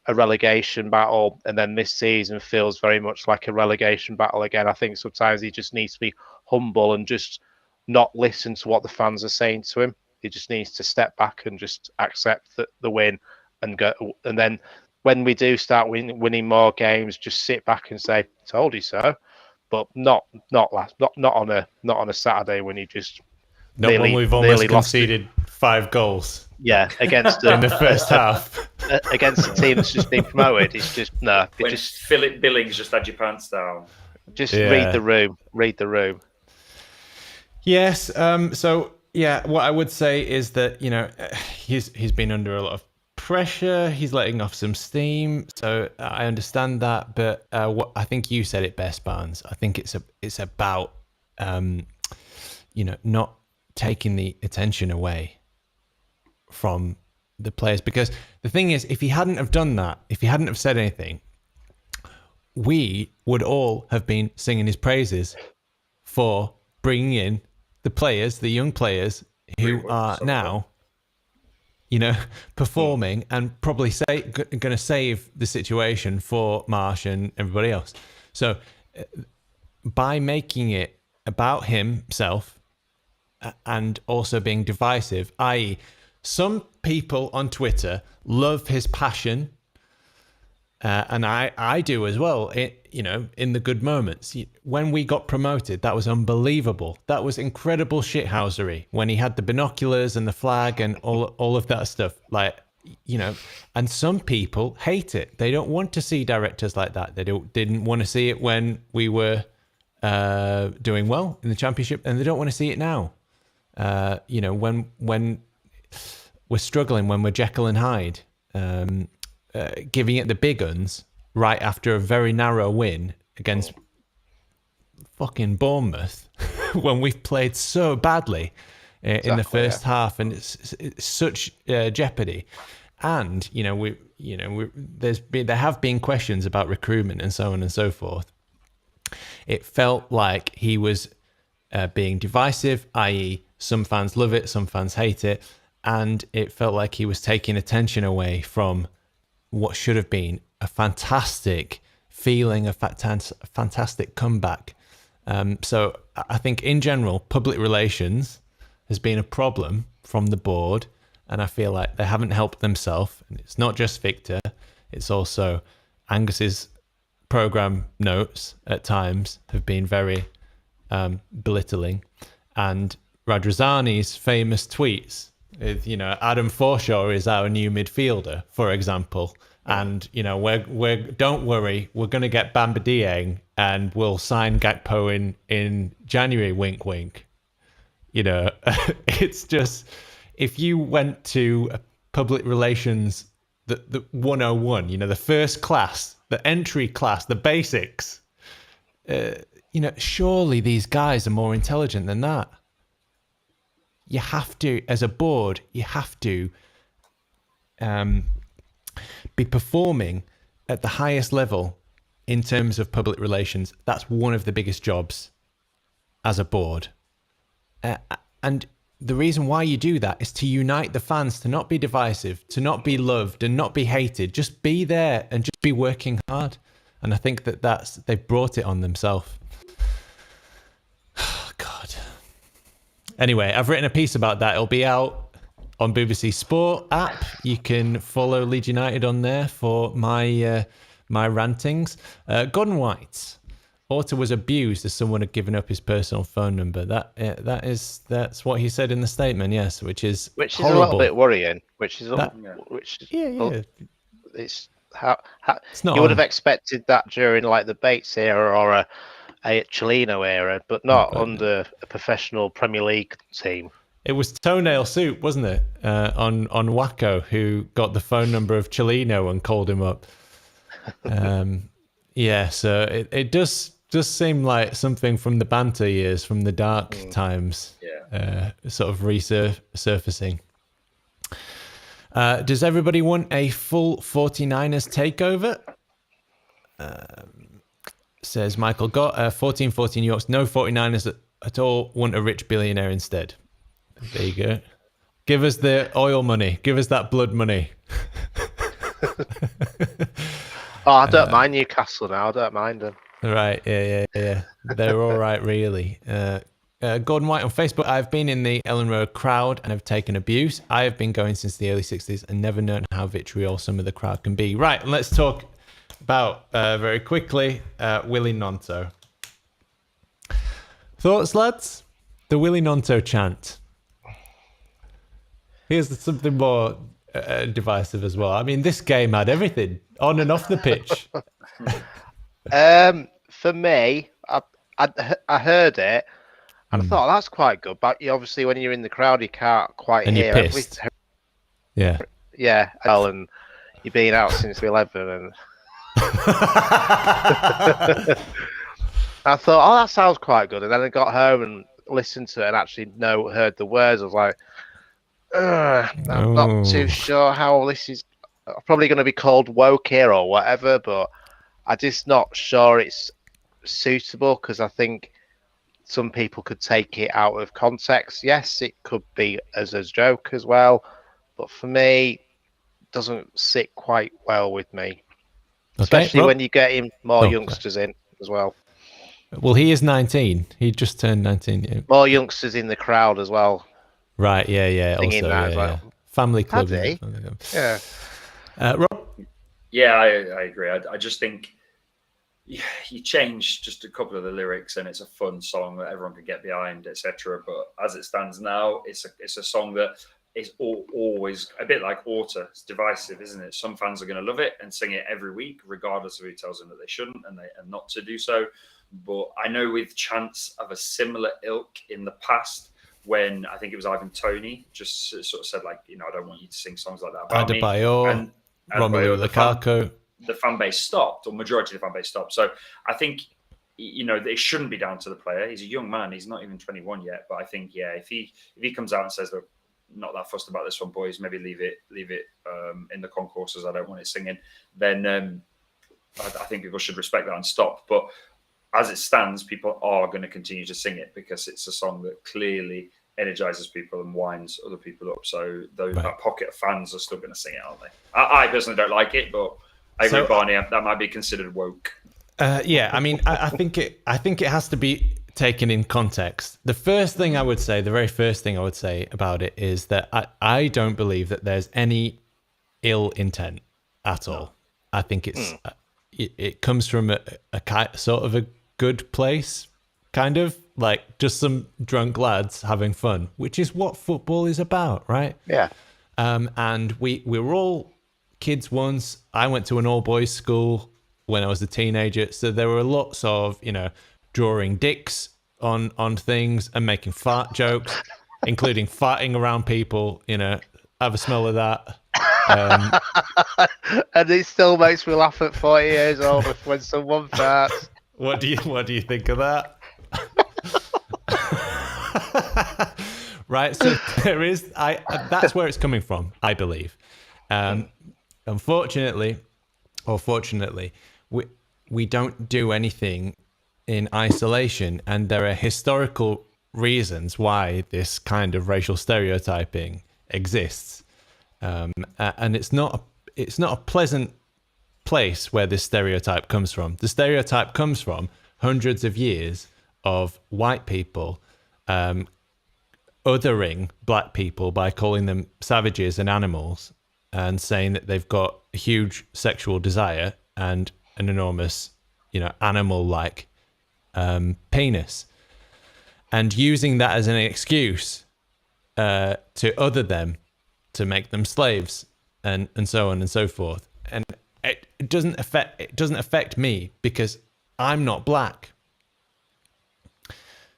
a relegation battle, and then this season feels very much like a relegation battle again, I think sometimes he just needs to be humble and just not listen to what the fans are saying to him. He just needs to step back and just accept the win and go. And then when we do start winning more games, just sit back and say, "Told you so." But not on a Saturday when you just when we've almost conceded 5 goals. Yeah, against in the first half against a team that's just been promoted. It's just no. When Philip Billings just had your pants down. Just read the room. Read the room. Yes. So yeah, what I would say is that he's been under a lot of pressure. He's letting off some steam. So I understand that, but what I think you said it best, Barnes. I think it's about not taking the attention away from the players, because the thing is, if he hadn't have done that, if he hadn't have said anything, we would all have been singing his praises for bringing in the young players who are now performing and probably going to save the situation for Marsh and everybody else. So by making it about himself and also being divisive, i.e., some people on Twitter love his passion, and I do as well. In the good moments. When we got promoted, that was unbelievable. That was incredible shithousery when he had the binoculars and the flag and all of that stuff. And some people hate it. They don't want to see directors like that. They didn't want to see it when we were doing well in the Championship, and they don't want to see it now. When we're struggling, when we're Jekyll and Hyde, giving it the big uns right after a very narrow win against fucking Bournemouth, when we've played so badly in the first half, and it's such jeopardy. And there have been questions about recruitment and so on and so forth. It felt like he was being divisive, i.e., some fans love it, some fans hate it, and it felt like he was taking attention away from what should have been a fantastic feeling, a fantastic comeback. So I think in general, public relations has been a problem from the board, and I feel like they haven't helped themselves. And it's not just Victor, it's also Angus's program notes at times have been very belittling, and Radrazani's famous tweets with, Adam Forshaw is our new midfielder, for example. And, we're don't worry, we're going to get Bamba Dieng and we'll sign Gakpo in January, wink, wink. It's just, if you went to a public relations the 101, the first class, the entry class, the basics. Surely these guys are more intelligent than that. You have to, as a board, you have to be performing at the highest level in terms of public relations. That's one of the biggest jobs as a board. And the reason why you do that is to unite the fans, to not be divisive, to not be loved and not be hated. Just be there and just be working hard. And I think they've brought it on themselves. Oh, God. Anyway, I've written a piece about that. It'll be out on BBC Sport app. You can follow Leeds United on there for my rantings. Gordon White. Orta was abused as someone had given up his personal phone number. That's what he said in the statement. Yes, which is horrible. A little bit worrying. It's how it's not you would have expected that during like the Bates era or a Cellino era, but not under a professional Premier League team. It was Toenail Soup, wasn't it? On Wacko, who got the phone number of Cellino and called him up. Yeah, so it does seem like something from the banter years, from the dark times, sort of resurfacing. Does everybody want a full 49ers takeover? Says Michael. Got 14 Yorks. No 49ers at all. Want a rich billionaire instead. There you go. Give us the oil money. Give us that blood money. I don't mind Newcastle now. I don't mind them. Right, yeah. They're all right, really. Gordon White on Facebook. I've been in the Ellen Road crowd and have taken abuse. I have been going since the early 60s and never known how vitriol some of the crowd can be. Right, let's talk about, very quickly, Willy Gnonto. Thoughts, lads? The Willy Gnonto chant. Here's something more divisive as well. I mean, this game had everything on and off the pitch. For me, I heard it and I thought that's quite good. But obviously, when you're in the crowd, you can't quite and hear you're pissed. Yeah. And you've been out since 11, and I thought, oh, that sounds quite good. And then I got home and listened to it and actually heard the words. I was like, I'm not too sure how this is probably going to be called woke here or whatever, but I'm just not sure it's suitable because I think some people could take it out of context. Yes, it could be as a joke as well, but for me, it doesn't sit quite well with me. Especially when you get in more youngsters in as well. Well, he is 19. He just turned 19. Yeah. More youngsters in the crowd as well. Right, yeah. Also, yeah. Family club. Yeah. Rob? Yeah, I agree. I just think you change just a couple of the lyrics and it's a fun song that everyone can get behind, etc. But as it stands now, it's a song that is always a bit like Orta. It's divisive, isn't it? Some fans are going to love it and sing it every week, regardless of who tells them that they shouldn't and not to do so. But I know with chants of a similar ilk in the past, when I think it was Ivan Toney just sort of said, like, I don't want you to sing songs like that about me. And Romelu Lukaku. The fan base stopped, or majority of the fan base stopped. So I think, it shouldn't be down to the player. He's a young man. He's not even 21 yet. But I think, if he comes out and says, look, not that fussed about this one, boys, maybe leave it in the concourses. I don't want it singing. Then I think people should respect that and stop. But as it stands, people are going to continue to sing it because it's a song that clearly energizes people and winds other people up. So that pocket of fans are still going to sing it, aren't they? I personally don't like it, but I agree, Barney. That might be considered woke. Yeah, I mean, I think it has to be taken in context. The very first thing I would say about it is that I don't believe that there's any ill intent at all. I think it comes from a sort of a good place, kind of like just some drunk lads having fun, which is what football is about, right? Yeah. And we were all kids once. I went to an all boys school when I was a teenager, so there were lots of drawing dicks on things and making fart jokes, including farting around people. Have a smell of that. And it still makes me laugh at 40 years old when someone farts. What do you think of that? Right, so there is. That's where it's coming from, I believe. Unfortunately, or fortunately, we don't do anything in isolation, and there are historical reasons why this kind of racial stereotyping exists, and it's not a pleasant place where this stereotype comes from. The stereotype comes from hundreds of years of white people othering black people by calling them savages and animals, and saying that they've got a huge sexual desire and an enormous, animal-like penis, and using that as an excuse to other them, to make them slaves, and so on and so forth. And it doesn't affect me because I'm not black.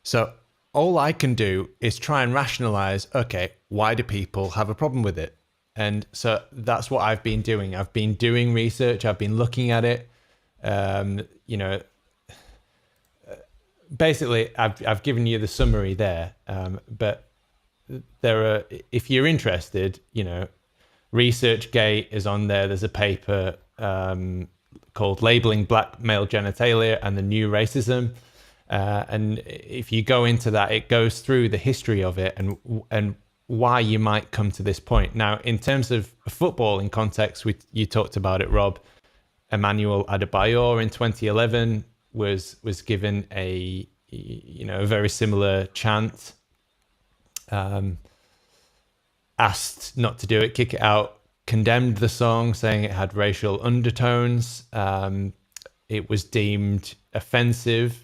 So all I can do is try and rationalize, okay, why do people have a problem with it? And so that's what I've been doing. I've been doing research. I've been looking at it. Basically, I've given you the summary there. But there are, if you're interested, ResearchGate is on there. There's a paper called "Labeling Black Male Genitalia and the New Racism." And if you go into that, it goes through the history of it and why you might come to this point. Now, in terms of football in context, you talked about it, Rob. Emmanuel Adebayor in 2011 was given a very similar chant, asked not to do it, kick it out, condemned the song, saying it had racial undertones. It was deemed offensive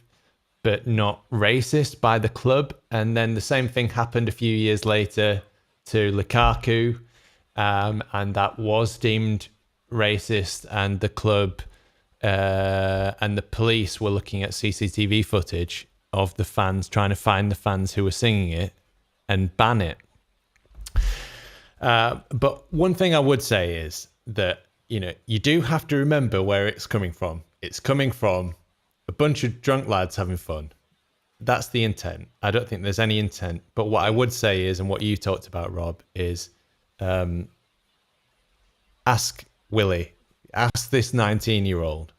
but not racist by the club. And then the same thing happened a few years later to Lukaku, and that was deemed racist, and the club and the police were looking at CCTV footage of the fans, trying to find the fans who were singing it and ban it. But one thing I would say is that, you do have to remember where it's coming from. It's coming from a bunch of drunk lads having fun. That's the intent. I don't think there's any intent. But what I would say is, and what you talked about, Rob, is ask Willy, ask this 19-year-old,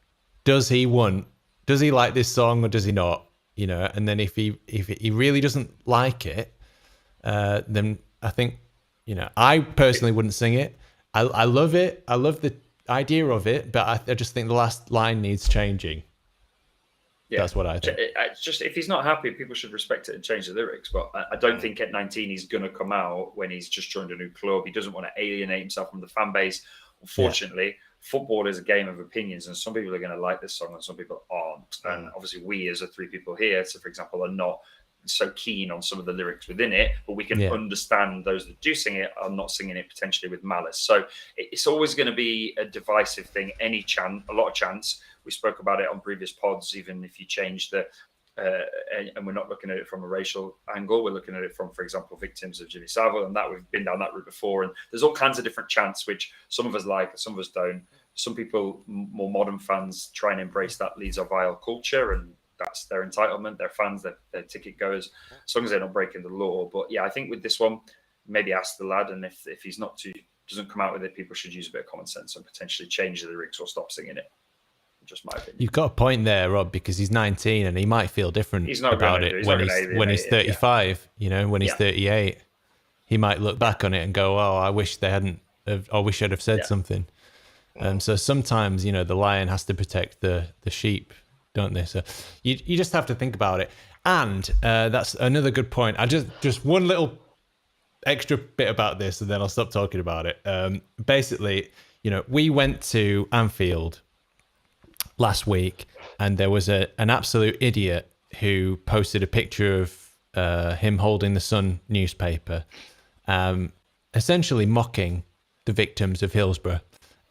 does he like this song or does he not? And then if he really doesn't like it, then I think, I personally wouldn't sing it. I love it. I love the idea of it, but I just think the last line needs changing. Yeah, that's what I think. It's just, if he's not happy, people should respect it and change the lyrics. But I don't think at 19 he's going to come out when he's just joined a new club. He doesn't want to alienate himself from the fan base. Unfortunately, football is a game of opinions, and some people are going to like this song and some people aren't. And obviously, we as the three people here, so for example, are not so keen on some of the lyrics within it, but we can understand those that do sing it are not singing it potentially with malice. So it's always going to be a divisive thing. Any chant, a lot of chants. We spoke about it on previous pods. Even if you change the, and we're not looking at it from a racial angle, we're looking at it from, for example, victims of Jimmy Savile, and that we've been down that route before. And there's all kinds of different chants which some of us like, some of us don't. Some people, more modern fans, try and embrace that Leeds are vile culture, and that's their entitlement. They're fans, they're ticket goers, as long as they're not breaking the law. But yeah, I think with this one, maybe ask the lad, and if he's not doesn't come out with it, people should use a bit of common sense and potentially change the lyrics or stop singing it. Just my opinion. You've got a point there, Rob, because he's 19 and he might feel different about it when he's 35. When he's 38, he might look back on it and go, "Oh, I wish they hadn't. I wish I'd have said something." So sometimes, the lion has to protect the sheep, don't they? So you just have to think about it. And that's another good point. I just one little extra bit about this, and then I'll stop talking about it. Basically, we went to Anfield last week, and there was an absolute idiot who posted a picture of him holding the Sun newspaper, essentially mocking the victims of Hillsborough.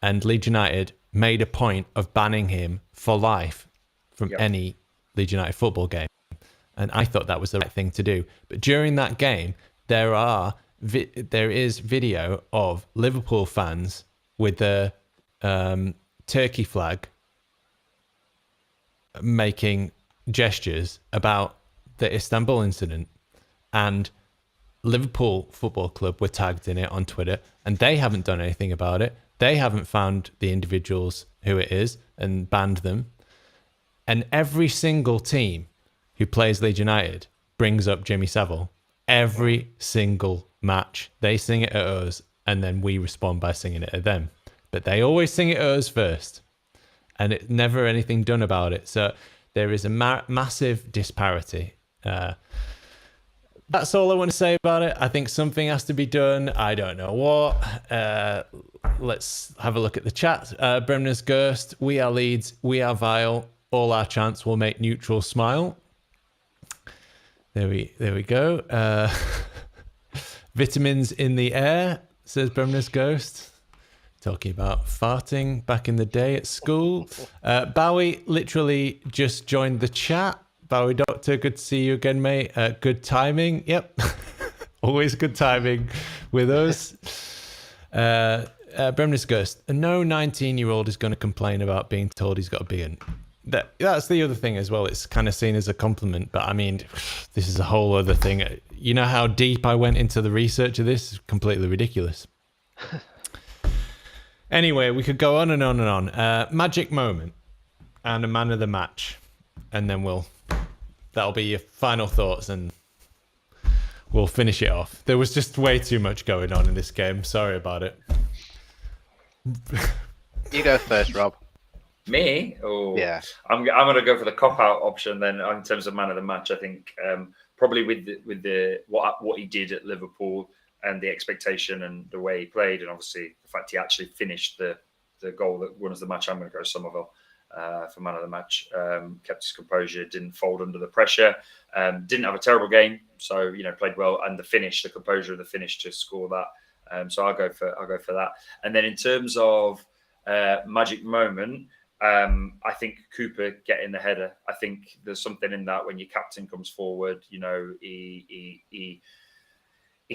And Leeds United made a point of banning him for life from any Leeds United football game. And I thought that was the right thing to do. But during that game, there are there is video of Liverpool fans with the Turkey flag making gestures about the Istanbul incident, and Liverpool Football Club were tagged in it on Twitter, and they haven't done anything about it. They haven't found the individuals who it is and banned them. And every single team who plays Leeds United brings up Jimmy Savile. Every single match. They sing it at us, and then we respond by singing it at them. But they always sing it at us first, and it's never anything done about it. So there is a massive disparity. That's all I want to say about it. I think something has to be done. I don't know what. Let's have a look at the chat. Bremner's Ghost. We are Leeds. We are vile. All our chants will make neutral smile. There we go. Vitamins in the air, says Bremner's Ghost. Talking about farting back in the day at school. Bowie literally just joined the chat. Bowie Doctor, good to see you again, mate. Good timing. Yep. Always good timing with us. Bremner's Ghost. No 19-year-old is going to complain about being told he's got a big one. That's the other thing as well. It's kind of seen as a compliment, but I mean, this is a whole other thing. You know how deep I went into the research of this? It's completely ridiculous. Anyway, we could go on and on and on. Magic moment and a man of the match, and then that'll be your final thoughts, and we'll finish it off. There was just way too much going on in this game. Sorry about it. You go first, Rob. Me? Oh, yeah. I'm going to go for the cop-out option then in terms of man of the match. I think probably with the what he did at Liverpool and the expectation and the way he played, and obviously the fact he actually finished the goal that won us the match. I'm going to go Somerville for man of the match. Kept his composure, didn't fold under the pressure, didn't have a terrible game. So played well, and the composure of the finish to score that. So I'll go for that. And then in terms of magic moment. I think Cooper getting the header. I think there's something in that when your captain comes forward. He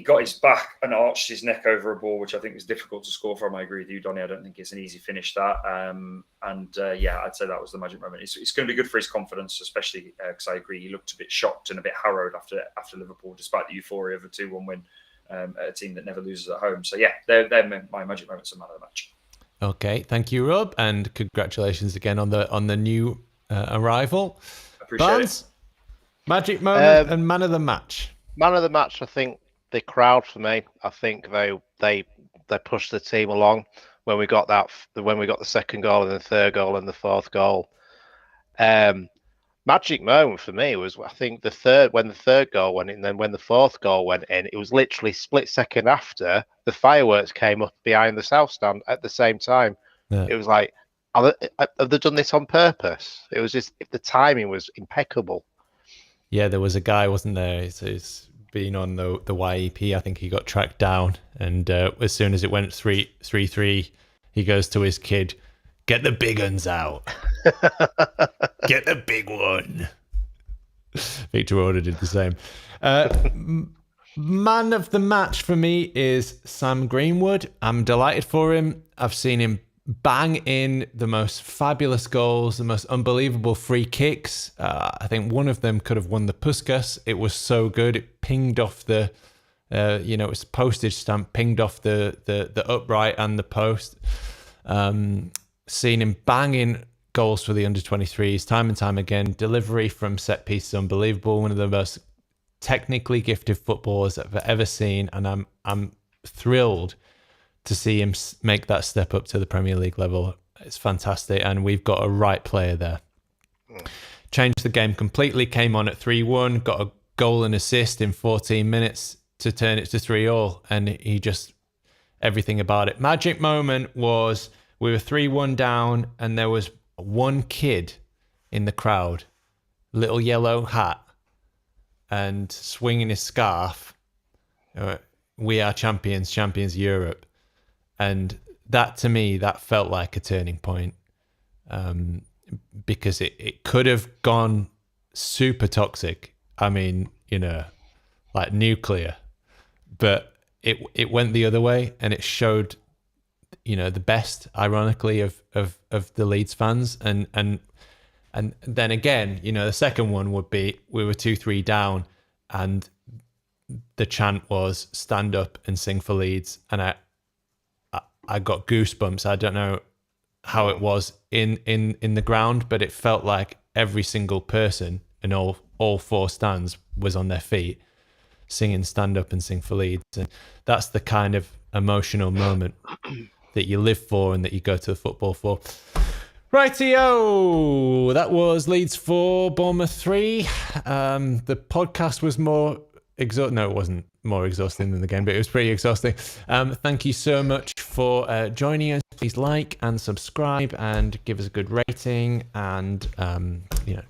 got his back and arched his neck over a ball, which I think was difficult to score from. I agree with you, Donny. I don't think it's an easy finish that. I'd say that was the magic moment. It's going to be good for his confidence, especially because I agree he looked a bit shocked and a bit harrowed after Liverpool, despite the euphoria of a 2-1 win at a team that never loses at home. So yeah, they're my magic moments of man of the match. Okay, thank you, Rob, and congratulations again on the new arrival. Appreciate it. Magic moment and man of the match. Man of the match, I think the crowd for me. I think they pushed the team along when we got the second goal and the third goal and the fourth goal. Magic moment for me was, I think, when the third goal went in, and then when the fourth goal went in, it was literally split second after the fireworks came up behind the south stand at the same time. Yeah. It was like, have they done this on purpose? It was just, the timing was impeccable. Yeah, there was a guy, wasn't there? He's been on the YEP. I think he got tracked down, and as soon as it went 3-3, he goes to his kid, "Get the big uns out." Get the big one. Victor Orta did the same. Man of the match for me is Sam Greenwood. I'm delighted for him. I've seen him bang in the most fabulous goals, the most unbelievable free kicks. I think one of them could have won the Puskas. It was so good. It pinged off the, it was postage stamp, pinged off the upright and the post. Seen him banging goals for the under-23s time and time again. Delivery from set pieces unbelievable. One of the most technically gifted footballers I've ever seen, and I'm thrilled to see him make that step up to the Premier League level. It's fantastic, and we've got a right player there. Changed the game completely. Came on at 3-1, got a goal and assist in 14 minutes to turn it to 3-3, and he just everything about it. Magic moment was we were 3-1 down, and there was one kid in the crowd, little yellow hat, and swinging his scarf. We are champions Europe. And that, to me, that felt like a turning point, because it could have gone super toxic. I mean, like nuclear. But it went the other way, and it showed, the best, ironically, of the Leeds fans, and then again, the second one would be we were 2-3 down, and the chant was stand up and sing for Leeds, and I got goosebumps. I don't know how it was in the ground, but it felt like every single person in all 4 stands was on their feet singing stand up and sing for Leeds. And that's the kind of emotional moment that you live for and that you go to the football for. Rightio, that was Leeds 4, Bournemouth 3. The podcast was more no, it wasn't more exhausting than the game, but it was pretty exhausting. Thank you so much for joining us. Please like and subscribe and give us a good rating, and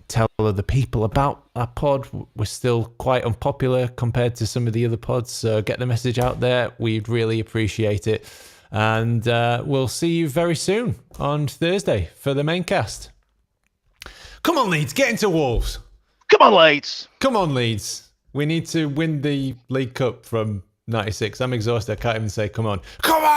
tell other people about our pod. We're still quite unpopular compared to some of the other pods, so get the message out there. We'd really appreciate it. And we'll see you very soon on Thursday for the main cast. Come on, Leeds, get into Wolves. Come on, Leeds. Come on, Leeds. We need to win the League Cup from 96. I'm exhausted. I can't even say come on. Come on!